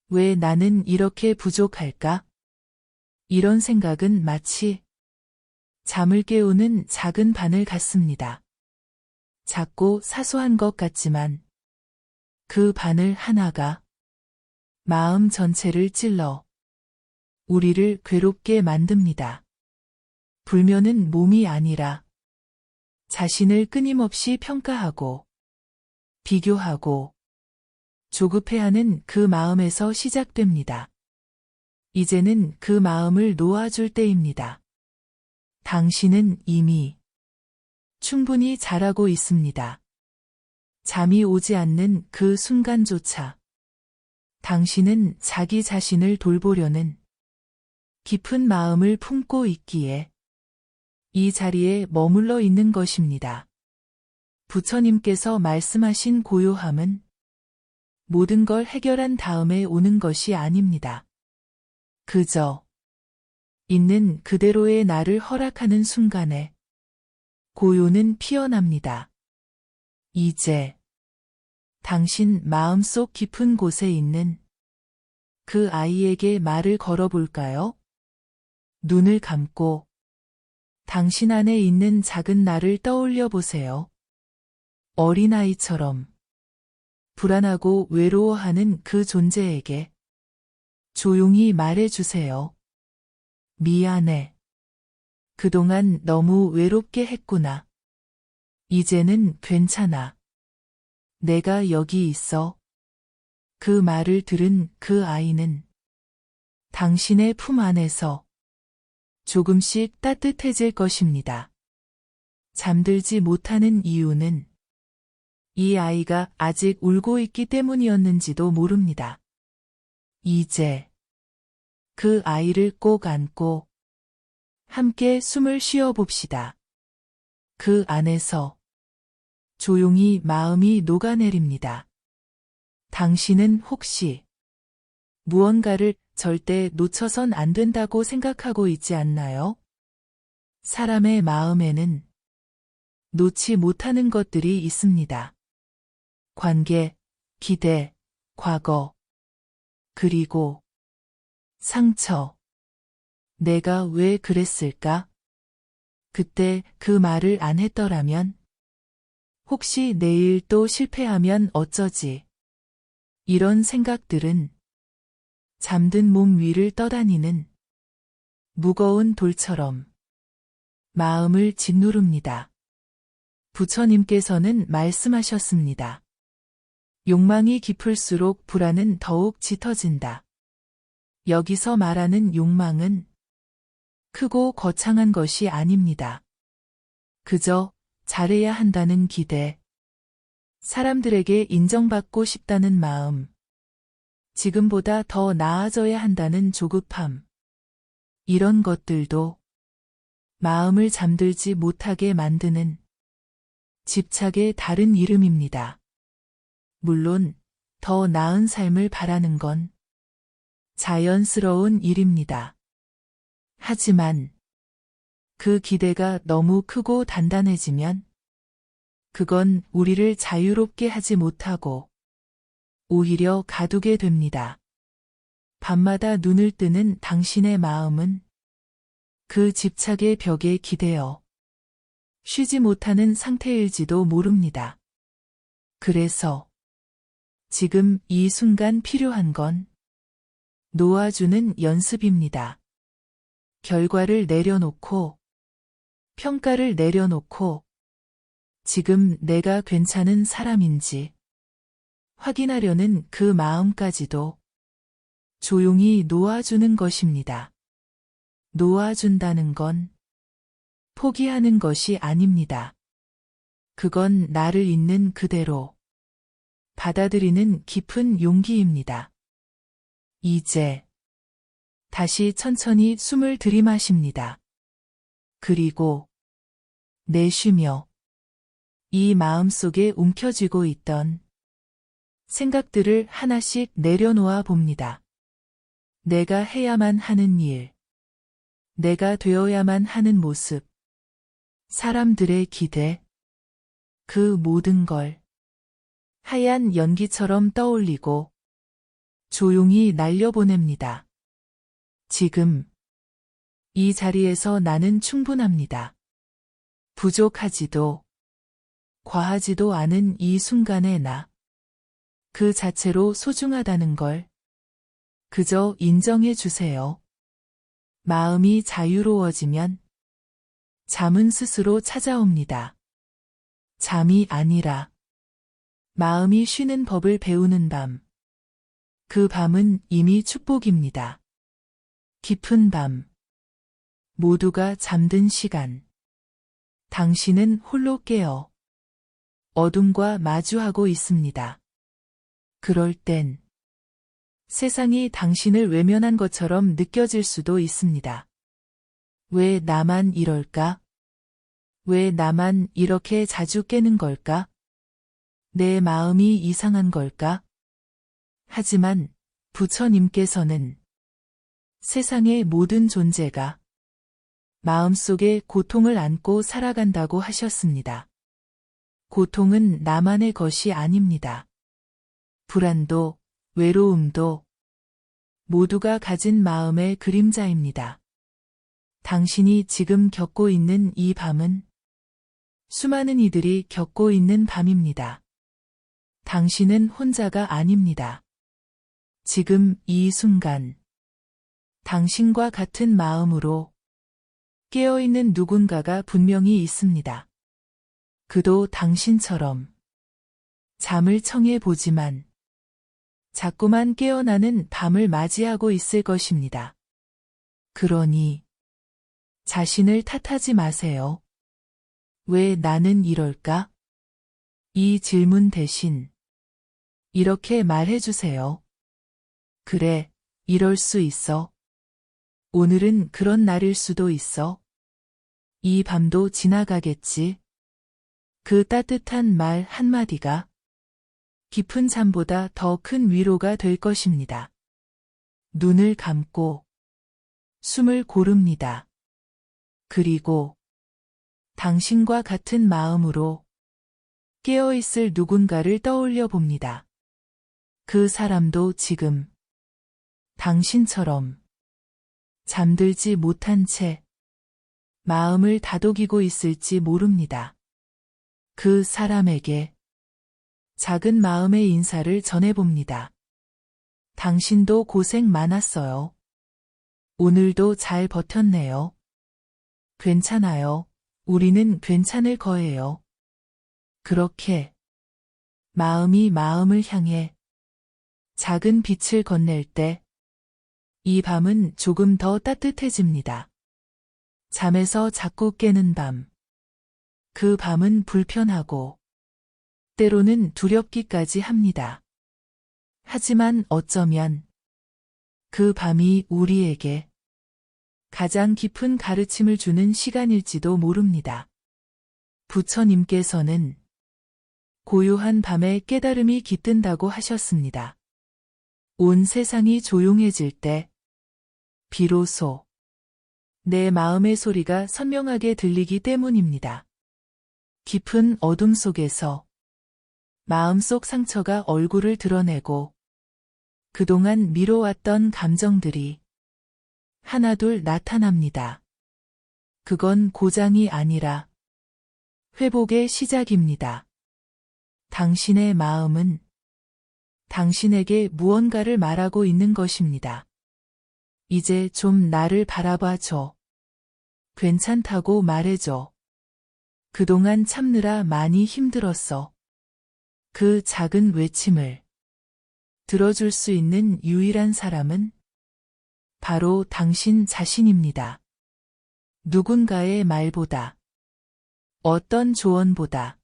왜 나는 이렇게 부족할까? 이런 생각은 마치 잠을 깨우는 작은 바늘 같습니다. 작고 사소한 것 같지만 그 바늘 하나가 마음 전체를 찔러 우리를 괴롭게 만듭니다. 불면은 몸이 아니라 자신을 끊임없이 평가하고 비교하고 조급해하는 그 마음에서 시작됩니다. 이제는 그 마음을 놓아줄 때입니다. 당신은 이미 충분히 잘하고 있습니다. 잠이 오지 않는 그 순간조차 당신은 자기 자신을 돌보려는 깊은 마음을 품고 있기에 이 자리에 머물러 있는 것입니다. 부처님께서 말씀하신 고요함은 모든 걸 해결한 다음에 오는 것이 아닙니다. 그저 있는 그대로의 나를 허락하는 순간에 고요는 피어납니다. 이제 당신 마음속 깊은 곳에 있는 그 아이에게 말을 걸어볼까요? 눈을 감고 당신 안에 있는 작은 나를 떠올려 보세요. 어린아이처럼 불안하고 외로워하는 그 존재에게 조용히 말해주세요. 미안해. 그동안 너무 외롭게 했구나. 이제는 괜찮아. 내가 여기 있어. 그 말을 들은 그 아이는 당신의 품 안에서 조금씩 따뜻해질 것입니다. 잠들지 못하는 이유는 이 아이가 아직 울고 있기 때문이었는지도 모릅니다. 이제 그 아이를 꼭 안고 함께 숨을 쉬어 봅시다. 그 안에서 조용히 마음이 녹아내립니다. 당신은 혹시 무언가를 절대 놓쳐선 안 된다고 생각하고 있지 않나요? 사람의 마음에는 놓지 못하는 것들이 있습니다. 관계, 기대, 과거, 그리고 상처. 내가 왜 그랬을까? 그때 그 말을 안 했더라면? 혹시 내일 또 실패하면 어쩌지? 이런 생각들은 잠든 몸 위를 떠다니는 무거운 돌처럼 마음을 짓누릅니다. 부처님께서는 말씀하셨습니다. 욕망이 깊을수록 불안은 더욱 짙어진다. 여기서 말하는 욕망은 크고 거창한 것이 아닙니다. 그저 잘해야 한다는 기대, 사람들에게 인정받고 싶다는 마음, 지금보다 더 나아져야 한다는 조급함, 이런 것들도 마음을 잠들지 못하게 만드는 집착의 다른 이름입니다. 물론 더 나은 삶을 바라는 건 자연스러운 일입니다. 하지만 그 기대가 너무 크고 단단해지면 그건 우리를 자유롭게 하지 못하고 오히려 가두게 됩니다. 밤마다 눈을 뜨는 당신의 마음은 그 집착의 벽에 기대어 쉬지 못하는 상태일지도 모릅니다. 그래서 지금 이 순간 필요한 건 놓아주는 연습입니다. 결과를 내려놓고 평가를 내려놓고 지금 내가 괜찮은 사람인지 확인하려는 그 마음까지도 조용히 놓아주는 것입니다. 놓아준다는 건 포기하는 것이 아닙니다. 그건 나를 있는 그대로 받아들이는 깊은 용기입니다. 이제 다시 천천히 숨을 들이마십니다. 그리고 내쉬며 이 마음속에 움켜쥐고 있던 생각들을 하나씩 내려놓아 봅니다. 내가 해야만 하는 일, 내가 되어야만 하는 모습, 사람들의 기대, 그 모든 걸 하얀 연기처럼 떠올리고 조용히 날려보냅니다. 지금 이 자리에서 나는 충분합니다. 부족하지도 과하지도 않은 이 순간의 나, 그 자체로 소중하다는 걸 그저 인정해 주세요. 마음이 자유로워지면 잠은 스스로 찾아옵니다. 잠이 아니라 마음이 쉬는 법을 배우는 밤. 그 밤은 이미 축복입니다. 깊은 밤. 모두가 잠든 시간. 당신은 홀로 깨어 어둠과 마주하고 있습니다. 그럴 땐 세상이 당신을 외면한 것처럼 느껴질 수도 있습니다. 왜 나만 이럴까? 왜 나만 이렇게 자주 깨는 걸까? 내 마음이 이상한 걸까? 하지만 부처님께서는 세상의 모든 존재가 마음속에 고통을 안고 살아간다고 하셨습니다. 고통은 나만의 것이 아닙니다. 불안도, 외로움도 모두가 가진 마음의 그림자입니다. 당신이 지금 겪고 있는 이 밤은 수많은 이들이 겪고 있는 밤입니다. 당신은 혼자가 아닙니다. 지금 이 순간 당신과 같은 마음으로 깨어있는 누군가가 분명히 있습니다. 그도 당신처럼 잠을 청해 보지만 자꾸만 깨어나는 밤을 맞이하고 있을 것입니다. 그러니 자신을 탓하지 마세요. 왜 나는 이럴까? 이 질문 대신 이렇게 말해주세요. 그래, 이럴 수 있어. 오늘은 그런 날일 수도 있어. 이 밤도 지나가겠지. 그 따뜻한 말 한마디가 깊은 잠보다 더 큰 위로가 될 것입니다. 눈을 감고 숨을 고릅니다. 그리고 당신과 같은 마음으로 깨어있을 누군가를 떠올려 봅니다. 그 사람도 지금 당신처럼 잠들지 못한 채 마음을 다독이고 있을지 모릅니다. 그 사람에게 작은 마음의 인사를 전해봅니다. 당신도 고생 많았어요. 오늘도 잘 버텼네요. 괜찮아요. 우리는 괜찮을 거예요. 그렇게 마음이 마음을 향해 작은 빛을 건넬 때 이 밤은 조금 더 따뜻해집니다. 잠에서 자꾸 깨는 밤. 그 밤은 불편하고 때로는 두렵기까지 합니다. 하지만 어쩌면 그 밤이 우리에게 가장 깊은 가르침을 주는 시간일지도 모릅니다. 부처님께서는 고요한 밤에 깨달음이 깃든다고 하셨습니다. 온 세상이 조용해질 때 비로소 내 마음의 소리가 선명하게 들리기 때문입니다. 깊은 어둠 속에서 마음속 상처가 얼굴을 드러내고 그동안 미뤄왔던 감정들이 하나둘 나타납니다. 그건 고장이 아니라 회복의 시작입니다. 당신의 마음은 당신에게 무언가를 말하고 있는 것입니다. 이제 좀 나를 바라봐줘. 괜찮다고 말해줘. 그동안 참느라 많이 힘들었어. 그 작은 외침을 들어줄 수 있는 유일한 사람은 바로 당신 자신입니다. 누군가의 말보다, 어떤 조언보다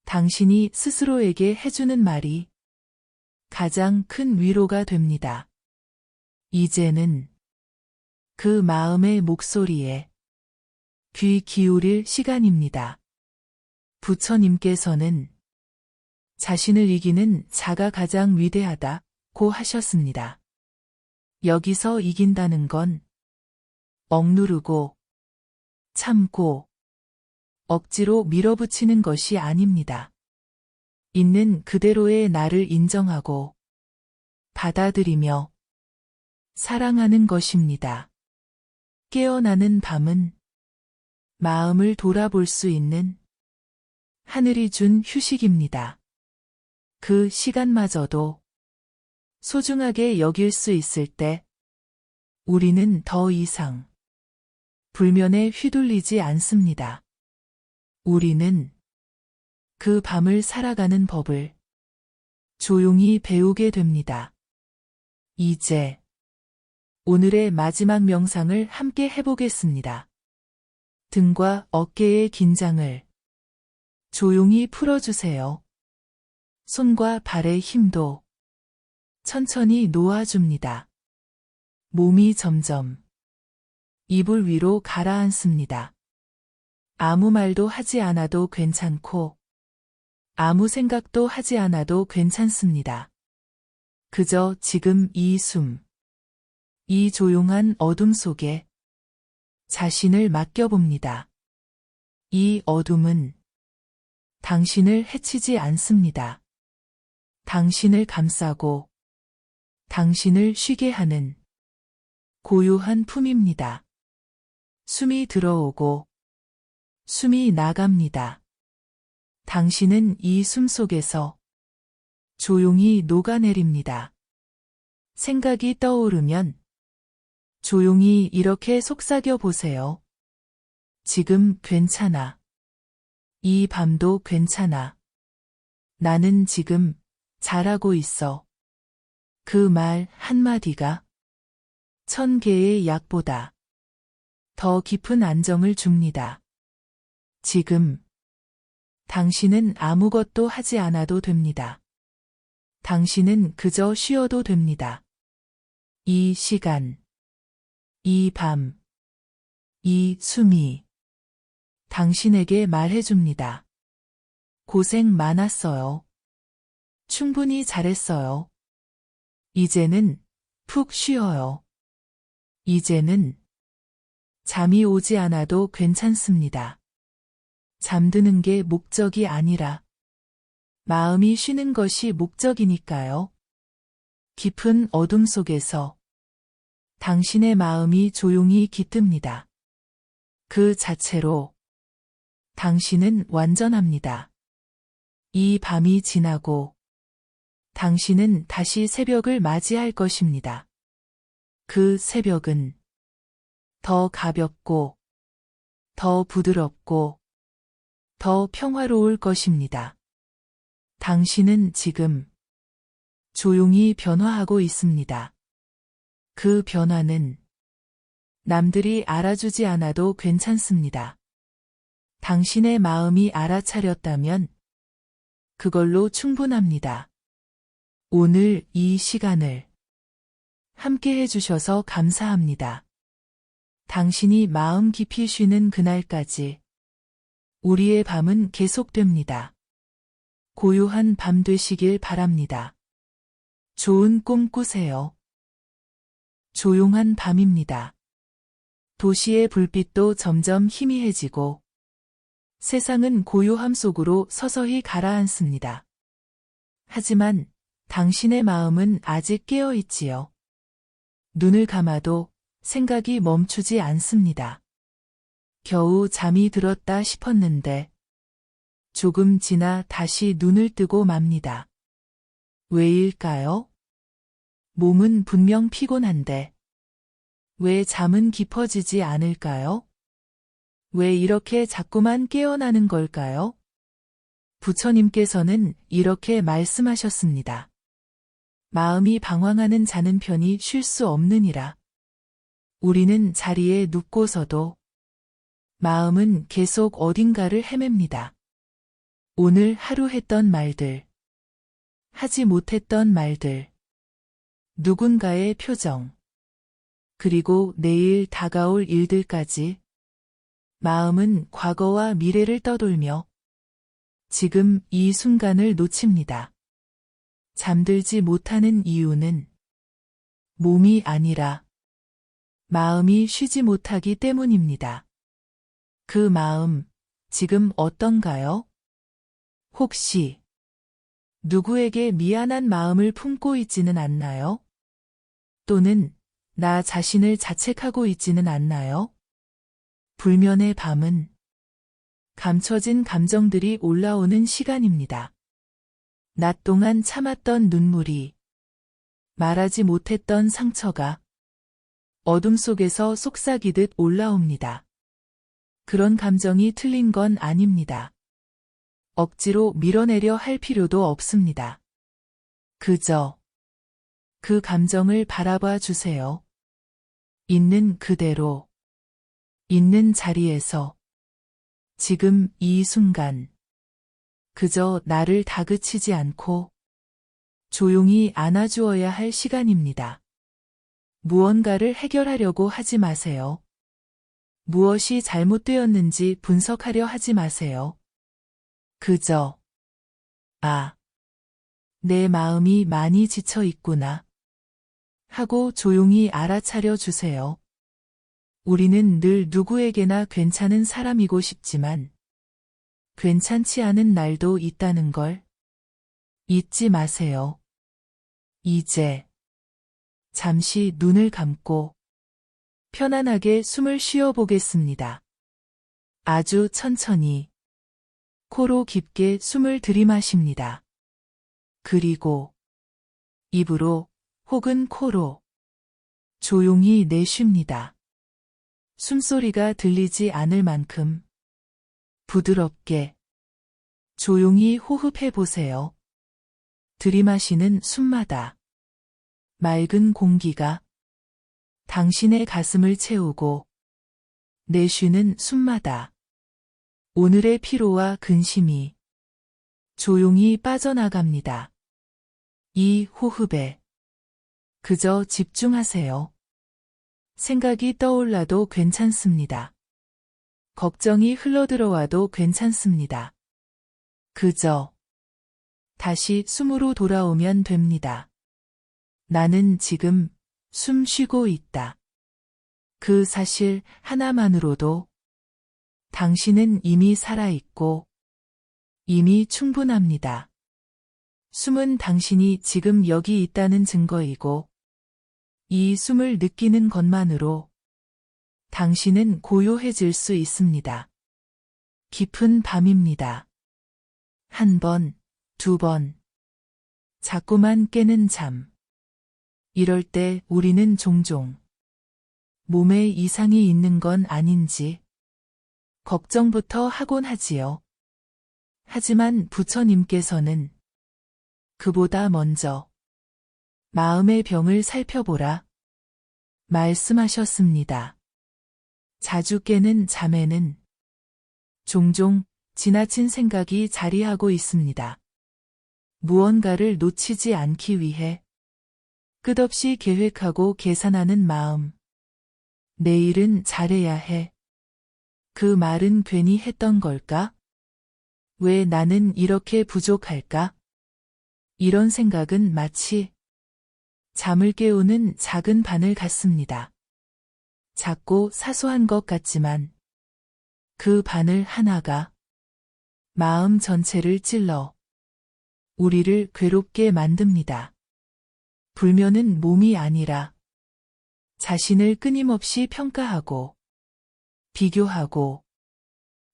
당신이 스스로에게 해주는 말이 가장 큰 위로가 됩니다. 이제는 그 마음의 목소리에 귀 기울일 시간입니다. 부처님께서는 자신을 이기는 자가 가장 위대하다고 하셨습니다. 여기서 이긴다는 건 억누르고 참고 억지로 밀어붙이는 것이 아닙니다. 있는 그대로의 나를 인정하고 받아들이며 사랑하는 것입니다. 깨어나는 밤은 마음을 돌아볼 수 있는 하늘이 준 휴식입니다. 그 시간마저도 소중하게 여길 수 있을 때 우리는 더 이상 불면에 휘둘리지 않습니다. 우리는 그 밤을 살아가는 법을 조용히 배우게 됩니다. 이제 오늘의 마지막 명상을 함께 해보겠습니다. 등과 어깨의 긴장을 조용히 풀어주세요. 손과 발의 힘도 천천히 놓아줍니다. 몸이 점점 이불 위로 가라앉습니다. 아무 말도 하지 않아도 괜찮고 아무 생각도 하지 않아도 괜찮습니다. 그저 지금 이 숨, 이 조용한 어둠 속에 자신을 맡겨봅니다. 이 어둠은 당신을 해치지 않습니다. 당신을 감싸고 당신을 쉬게 하는 고요한 품입니다. 숨이 들어오고 숨이 나갑니다. 당신은 이 숨 속에서 조용히 녹아내립니다. 생각이 떠오르면 조용히 이렇게 속삭여 보세요. 지금 괜찮아. 이 밤도 괜찮아. 나는 지금 잘하고 있어. 그 말 한마디가 1000개의 약보다 더 깊은 안정을 줍니다. 지금 당신은 아무것도 하지 않아도 됩니다. 당신은 그저 쉬어도 됩니다. 이 시간, 이 밤, 이 숨이 당신에게 말해줍니다. 고생 많았어요. 충분히 잘했어요. 이제는 푹 쉬어요. 이제는 잠이 오지 않아도 괜찮습니다. 잠드는 게 목적이 아니라 마음이 쉬는 것이 목적이니까요. 깊은 어둠 속에서 당신의 마음이 조용히 깃듭니다. 그 자체로 당신은 완전합니다. 이 밤이 지나고 당신은 다시 새벽을 맞이할 것입니다. 그 새벽은 더 가볍고 더 부드럽고 더 평화로울 것입니다. 당신은 지금 조용히 변화하고 있습니다. 그 변화는 남들이 알아주지 않아도 괜찮습니다. 당신의 마음이 알아차렸다면 그걸로 충분합니다. 오늘 이 시간을 함께 해주셔서 감사합니다. 당신이 마음 깊이 쉬는 그날까지 우리의 밤은 계속됩니다. 고요한 밤 되시길 바랍니다. 좋은 꿈 꾸세요. 조용한 밤입니다. 도시의 불빛도 점점 희미해지고 세상은 고요함 속으로 서서히 가라앉습니다. 하지만 당신의 마음은 아직 깨어 있지요. 눈을 감아도 생각이 멈추지 않습니다. 겨우 잠이 들었다 싶었는데 조금 지나 다시 눈을 뜨고 맙니다. 왜일까요? 몸은 분명 피곤한데 왜 잠은 깊어지지 않을까요? 왜 이렇게 자꾸만 깨어나는 걸까요? 부처님께서는 이렇게 말씀하셨습니다. 마음이 방황하는 자는 편히 쉴 수 없느니라. 우리는 자리에 눕고서도 마음은 계속 어딘가를 헤맵니다. 오늘 하루 했던 말들, 하지 못했던 말들, 누군가의 표정, 그리고 내일 다가올 일들까지 마음은 과거와 미래를 떠돌며 지금 이 순간을 놓칩니다. 잠들지 못하는 이유는 몸이 아니라 마음이 쉬지 못하기 때문입니다. 그 마음, 지금 어떤가요? 혹시 누구에게 미안한 마음을 품고 있지는 않나요? 또는 나 자신을 자책하고 있지는 않나요? 불면의 밤은 감춰진 감정들이 올라오는 시간입니다. 낮 동안 참았던 눈물이, 말하지 못했던 상처가 어둠 속에서 속삭이듯 올라옵니다. 그런 감정이 틀린 건 아닙니다. 억지로 밀어내려 할 필요도 없습니다. 그저 그 감정을 바라봐 주세요. 있는 그대로, 있는 자리에서, 지금 이 순간, 그저 나를 다그치지 않고 조용히 안아주어야 할 시간입니다. 무언가를 해결하려고 하지 마세요. 무엇이 잘못되었는지 분석하려 하지 마세요. 그저, 내 마음이 많이 지쳐 있구나 하고 조용히 알아차려 주세요. 우리는 늘 누구에게나 괜찮은 사람이고 싶지만 괜찮지 않은 날도 있다는 걸 잊지 마세요. 이제 잠시 눈을 감고 편안하게 숨을 쉬어 보겠습니다. 아주 천천히 코로 깊게 숨을 들이마십니다. 그리고 입으로 혹은 코로 조용히 내쉽니다. 숨소리가 들리지 않을 만큼 부드럽게 조용히 호흡해 보세요. 들이마시는 숨마다 맑은 공기가 당신의 가슴을 채우고 내쉬는 숨마다 오늘의 피로와 근심이 조용히 빠져나갑니다. 이 호흡에 그저 집중하세요. 생각이 떠올라도 괜찮습니다. 걱정이 흘러들어와도 괜찮습니다. 그저 다시 숨으로 돌아오면 됩니다. 나는 지금 숨 쉬고 있다. 그 사실 하나만으로도 당신은 이미 살아있고 이미 충분합니다. 숨은 당신이 지금 여기 있다는 증거이고 이 숨을 느끼는 것만으로 당신은 고요해질 수 있습니다. 깊은 밤입니다. 한 번, 두 번. 자꾸만 깨는 잠. 이럴 때 우리는 종종 몸에 이상이 있는 건 아닌지 걱정부터 하곤 하지요. 하지만 부처님께서는 그보다 먼저 마음의 병을 살펴보라 말씀하셨습니다. 자주 깨는 잠에는 종종 지나친 생각이 자리하고 있습니다. 무언가를 놓치지 않기 위해 끝없이 계획하고 계산하는 마음, 내일은 잘해야 해. 그 말은 괜히 했던 걸까? 왜 나는 이렇게 부족할까? 이런 생각은 마치 잠을 깨우는 작은 바늘 같습니다. 작고 사소한 것 같지만 그 바늘 하나가 마음 전체를 찔러 우리를 괴롭게 만듭니다. 불면은 몸이 아니라 자신을 끊임없이 평가하고 비교하고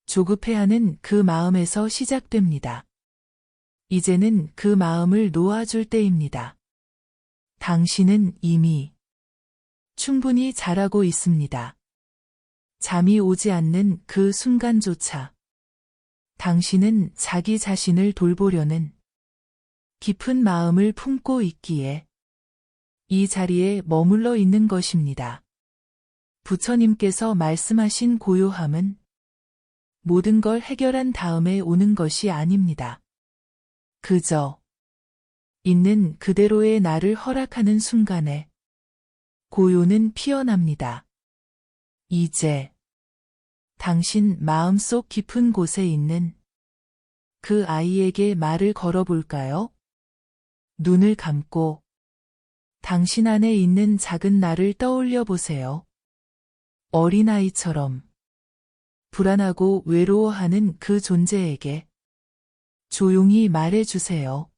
조급해하는 그 마음에서 시작됩니다. 이제는 그 마음을 놓아줄 때입니다. 당신은 이미 충분히 잘하고 있습니다. 잠이 오지 않는 그 순간조차 당신은 자기 자신을 돌보려는 깊은 마음을 품고 있기에 이 자리에 머물러 있는 것입니다. 부처님께서 말씀하신 고요함은 모든 걸 해결한 다음에 오는 것이 아닙니다. 그저 있는 그대로의 나를 허락하는 순간에 고요는 피어납니다. 이제 당신 마음속 깊은 곳에 있는 그 아이에게 말을 걸어볼까요? 눈을 감고 당신 안에 있는 작은 나를 떠올려 보세요. 어린아이처럼 불안하고 외로워하는 그 존재에게 조용히 말해주세요.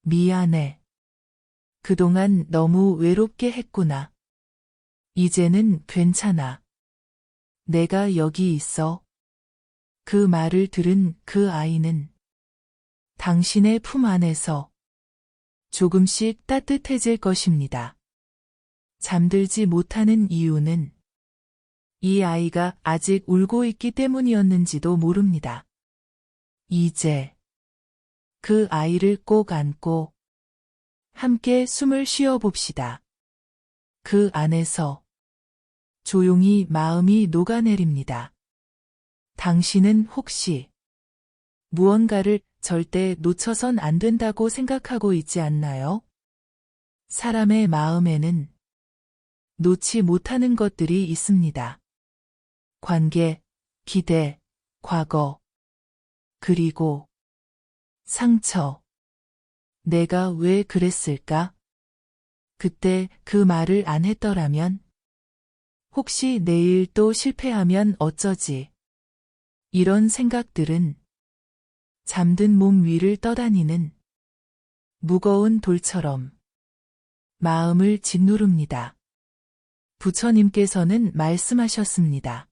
미안해. 그동안 너무 외롭게 했구나. 이제는 괜찮아. 내가 여기 있어. 그 말을 들은 그 아이는 당신의 품 안에서 조금씩 따뜻해질 것입니다. 잠들지 못하는 이유는 이 아이가 아직 울고 있기 때문이었는지도 모릅니다. 이제 그 아이를 꼭 안고 함께 숨을 쉬어 봅시다. 그 안에서 조용히 마음이 녹아내립니다. 당신은 혹시 무언가를 절대 놓쳐선 안 된다고 생각하고 있지 않나요? 사람의 마음에는 놓지 못하는 것들이 있습니다. 관계, 기대, 과거, 그리고 상처. 내가 왜 그랬을까? 그때 그 말을 안 했더라면? 혹시 내일 또 실패하면 어쩌지? 이런 생각들은 잠든 몸 위를 떠다니는 무거운 돌처럼 마음을 짓누릅니다. 부처님께서는 말씀하셨습니다.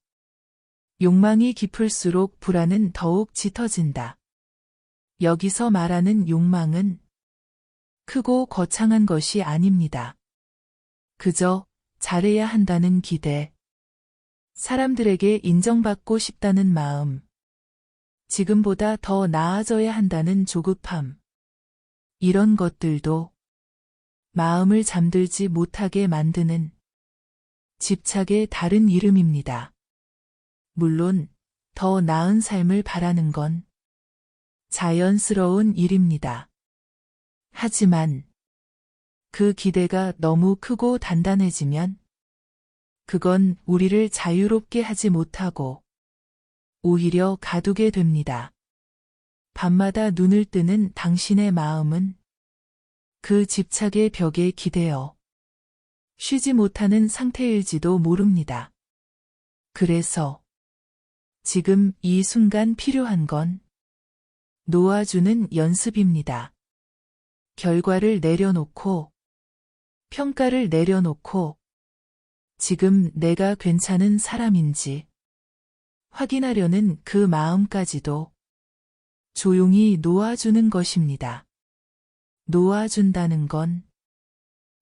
욕망이 깊을수록 불안은 더욱 짙어진다. 여기서 말하는 욕망은 크고 거창한 것이 아닙니다. 그저 잘해야 한다는 기대, 사람들에게 인정받고 싶다는 마음, 지금보다 더 나아져야 한다는 조급함, 이런 것들도 마음을 잠들지 못하게 만드는 집착의 다른 이름입니다. 물론 더 나은 삶을 바라는 건 자연스러운 일입니다. 하지만 그 기대가 너무 크고 단단해지면 그건 우리를 자유롭게 하지 못하고 오히려 가두게 됩니다. 밤마다 눈을 뜨는 당신의 마음은 그 집착의 벽에 기대어 쉬지 못하는 상태일지도 모릅니다. 그래서 지금 이 순간 필요한 건 놓아주는 연습입니다. 결과를 내려놓고 평가를 내려놓고 지금 내가 괜찮은 사람인지 확인하려는 그 마음까지도 조용히 놓아주는 것입니다. 놓아준다는 건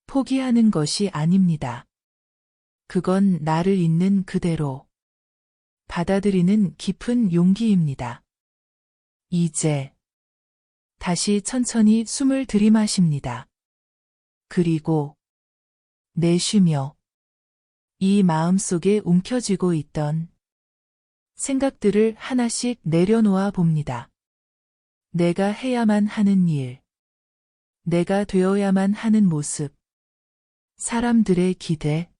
포기하는 것이 아닙니다. 그건 나를 있는 그대로 받아들이는 깊은 용기입니다. 이제 다시 천천히 숨을 들이마십니다. 그리고 내쉬며 이 마음속에 움켜쥐고 있던 생각들을 하나씩 내려놓아 봅니다. 내가 해야만 하는 일, 내가 되어야만 하는 모습, 사람들의 기대,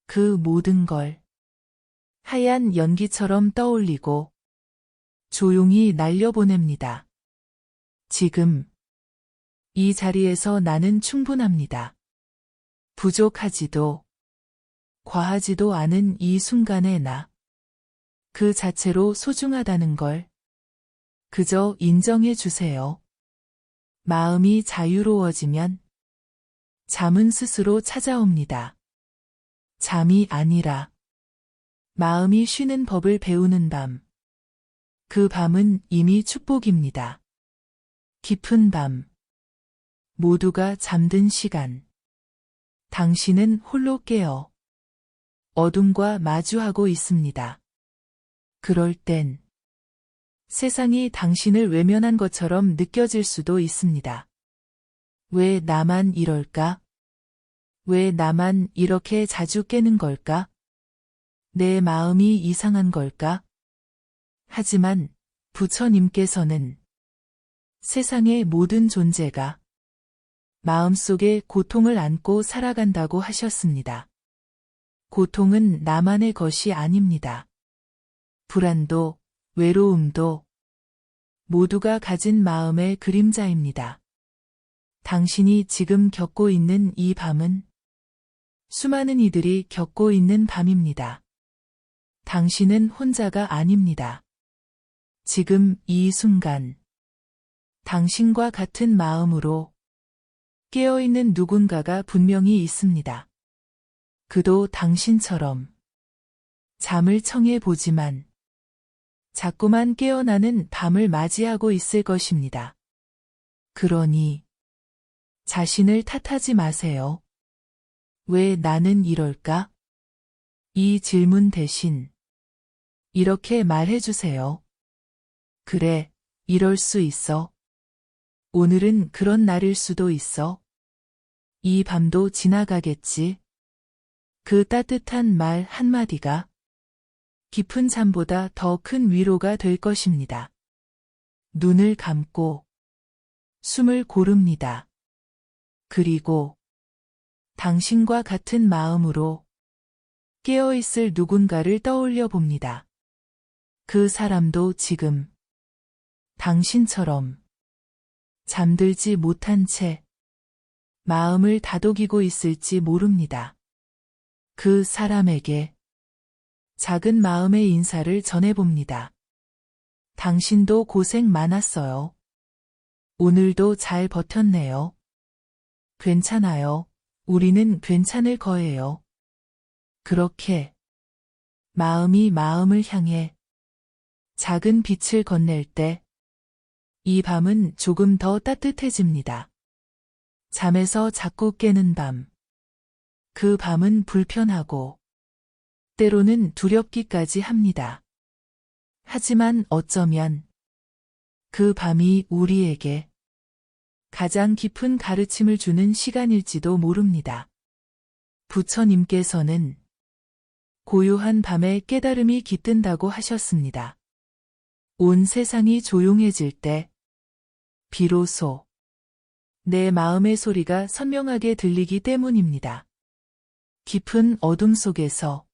그 모든 걸 하얀 연기처럼 떠올리고 조용히 날려보냅니다. 지금 이 자리에서 나는 충분합니다. 부족하지도 과하지도 않은 이 순간의 나. 그 자체로 소중하다는 걸 그저 인정해 주세요. 마음이 자유로워지면 잠은 스스로 찾아옵니다. 잠이 아니라 마음이 쉬는 법을 배우는 밤. 그 밤은 이미 축복입니다. 깊은 밤. 모두가 잠든 시간. 당신은 홀로 깨어 어둠과 마주하고 있습니다. 그럴 땐 세상이 당신을 외면한 것처럼 느껴질 수도 있습니다. 왜 나만 이럴까? 왜 나만 이렇게 자주 깨는 걸까? 내 마음이 이상한 걸까? 하지만 부처님께서는 세상의 모든 존재가 마음속에 고통을 안고 살아간다고 하셨습니다. 고통은 나만의 것이 아닙니다. 불안도, 외로움도 모두가 가진 마음의 그림자입니다. 당신이 지금 겪고 있는 이 밤은 수많은 이들이 겪고 있는 밤입니다. 당신은 혼자가 아닙니다. 지금 이 순간 당신과 같은 마음으로 깨어있는 누군가가 분명히 있습니다. 그도 당신처럼 잠을 청해 보지만 자꾸만 깨어나는 밤을 맞이하고 있을 것입니다. 그러니 자신을 탓하지 마세요. 왜 나는 이럴까? 이 질문 대신 이렇게 말해주세요. 그래, 이럴 수 있어. 오늘은 그런 날일 수도 있어. 이 밤도 지나가겠지. 그 따뜻한 말 한마디가 깊은 잠보다 더 큰 위로가 될 것입니다. 눈을 감고 숨을 고릅니다. 그리고 당신과 같은 마음으로 깨어있을 누군가를 떠올려 봅니다. 그 사람도 지금 당신처럼 잠들지 못한 채 마음을 다독이고 있을지 모릅니다. 그 사람에게 작은 마음의 인사를 전해봅니다. 당신도 고생 많았어요. 오늘도 잘 버텼네요. 괜찮아요. 우리는 괜찮을 거예요. 그렇게 마음이 마음을 향해 작은 빛을 건넬 때 이 밤은 조금 더 따뜻해집니다. 잠에서 자꾸 깨는 밤. 그 밤은 불편하고 때로는 두렵기까지 합니다. 하지만 어쩌면 그 밤이 우리에게 가장 깊은 가르침을 주는 시간일지도 모릅니다. 부처님께서는 고요한 밤에 깨달음이 깃든다고 하셨습니다. 온 세상이 조용해질 때 비로소 내 마음의 소리가 선명하게 들리기 때문입니다. 깊은 어둠 속에서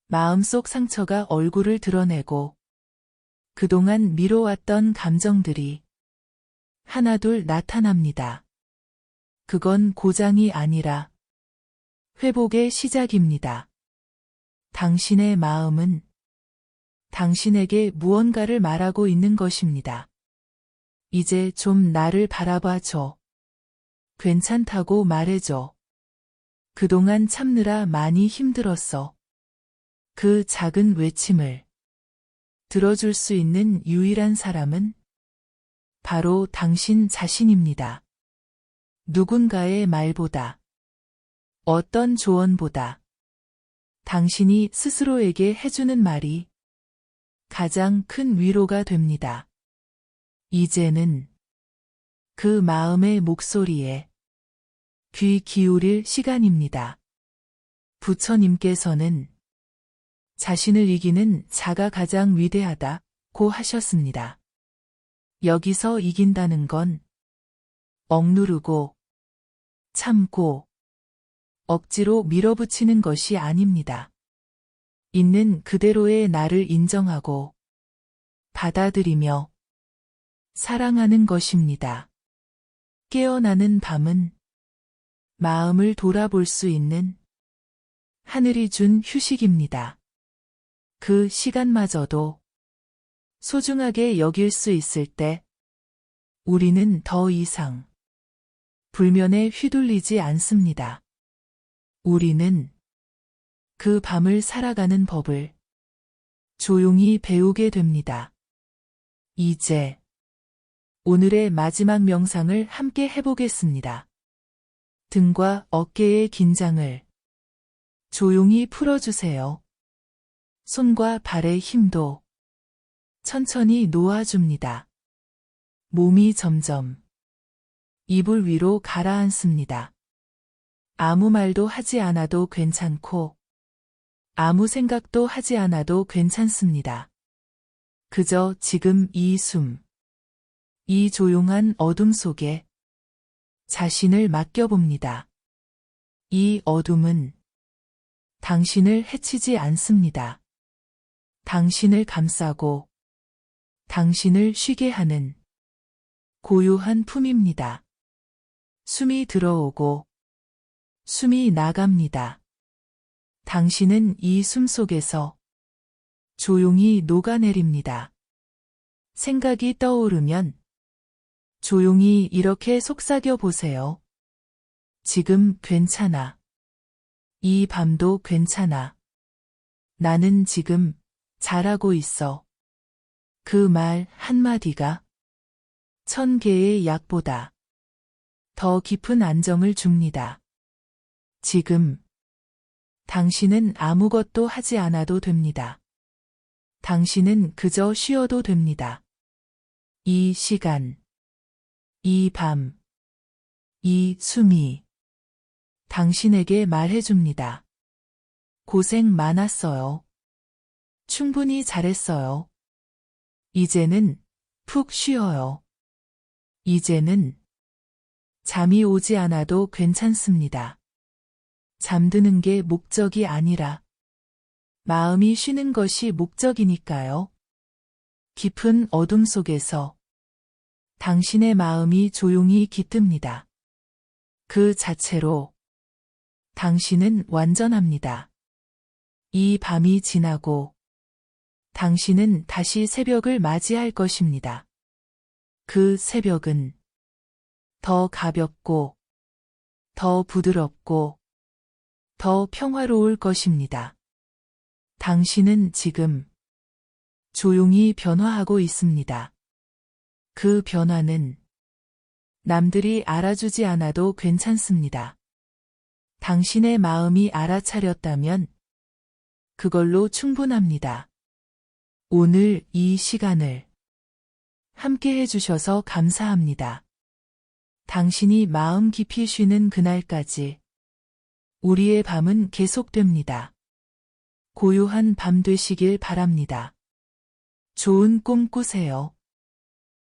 마음속 상처가 얼굴을 드러내고 그동안 미뤄왔던 감정들이 하나둘 나타납니다. 그건 고장이 아니라 회복의 시작입니다. 당신의 마음은 당신에게 무언가를 말하고 있는 것입니다. 이제 좀 나를 바라봐 줘. 괜찮다고 말해줘. 그동안 참느라 많이 힘들었어. 그 작은 외침을 들어줄 수 있는 유일한 사람은 바로 당신 자신입니다. 누군가의 말보다, 어떤 조언보다 당신이 스스로에게 해주는 말이 가장 큰 위로가 됩니다. 이제는 그 마음의 목소리에 귀 기울일 시간입니다. 부처님께서는 자신을 이기는 자가 가장 위대하다고 하셨습니다. 여기서 이긴다는 건 억누르고 참고 억지로 밀어붙이는 것이 아닙니다. 있는 그대로의 나를 인정하고 받아들이며 사랑하는 것입니다. 깨어나는 밤은 마음을 돌아볼 수 있는 하늘이 준 휴식입니다. 그 시간마저도 소중하게 여길 수 있을 때 우리는 더 이상 불면에 휘둘리지 않습니다. 우리는 그 밤을 살아가는 법을 조용히 배우게 됩니다. 이제 오늘의 마지막 명상을 함께 해보겠습니다. 등과 어깨의 긴장을 조용히 풀어주세요. 손과 발의 힘도 천천히 놓아줍니다. 몸이 점점 이불 위로 가라앉습니다. 아무 말도 하지 않아도 괜찮고 아무 생각도 하지 않아도 괜찮습니다. 그저 지금 이 숨, 이 조용한 어둠 속에 자신을 맡겨봅니다. 이 어둠은 당신을 해치지 않습니다. 당신을 감싸고 당신을 쉬게 하는 고요한 품입니다. 숨이 들어오고 숨이 나갑니다. 당신은 이 숨 속에서 조용히 녹아내립니다. 생각이 떠오르면 조용히 이렇게 속삭여 보세요. 지금 괜찮아. 이 밤도 괜찮아. 나는 지금 잘하고 있어. 그 말 한마디가 1000개의 약보다 더 깊은 안정을 줍니다. 지금 당신은 아무것도 하지 않아도 됩니다. 당신은 그저 쉬어도 됩니다. 이 시간, 이 밤, 이 숨이 당신에게 말해줍니다. 고생 많았어요. 충분히 잘했어요. 이제는 푹 쉬어요. 이제는 잠이 오지 않아도 괜찮습니다. 잠드는 게 목적이 아니라 마음이 쉬는 것이 목적이니까요. 깊은 어둠 속에서 당신의 마음이 조용히 깃듭니다. 그 자체로 당신은 완전합니다. 이 밤이 지나고 당신은 다시 새벽을 맞이할 것입니다. 그 새벽은 더 가볍고 더 부드럽고 더 평화로울 것입니다. 당신은 지금 조용히 변화하고 있습니다. 그 변화는 남들이 알아주지 않아도 괜찮습니다. 당신의 마음이 알아차렸다면 그걸로 충분합니다. 오늘 이 시간을 함께 해주셔서 감사합니다. 당신이 마음 깊이 쉬는 그날까지 우리의 밤은 계속됩니다. 고요한 밤 되시길 바랍니다. 좋은 꿈 꾸세요.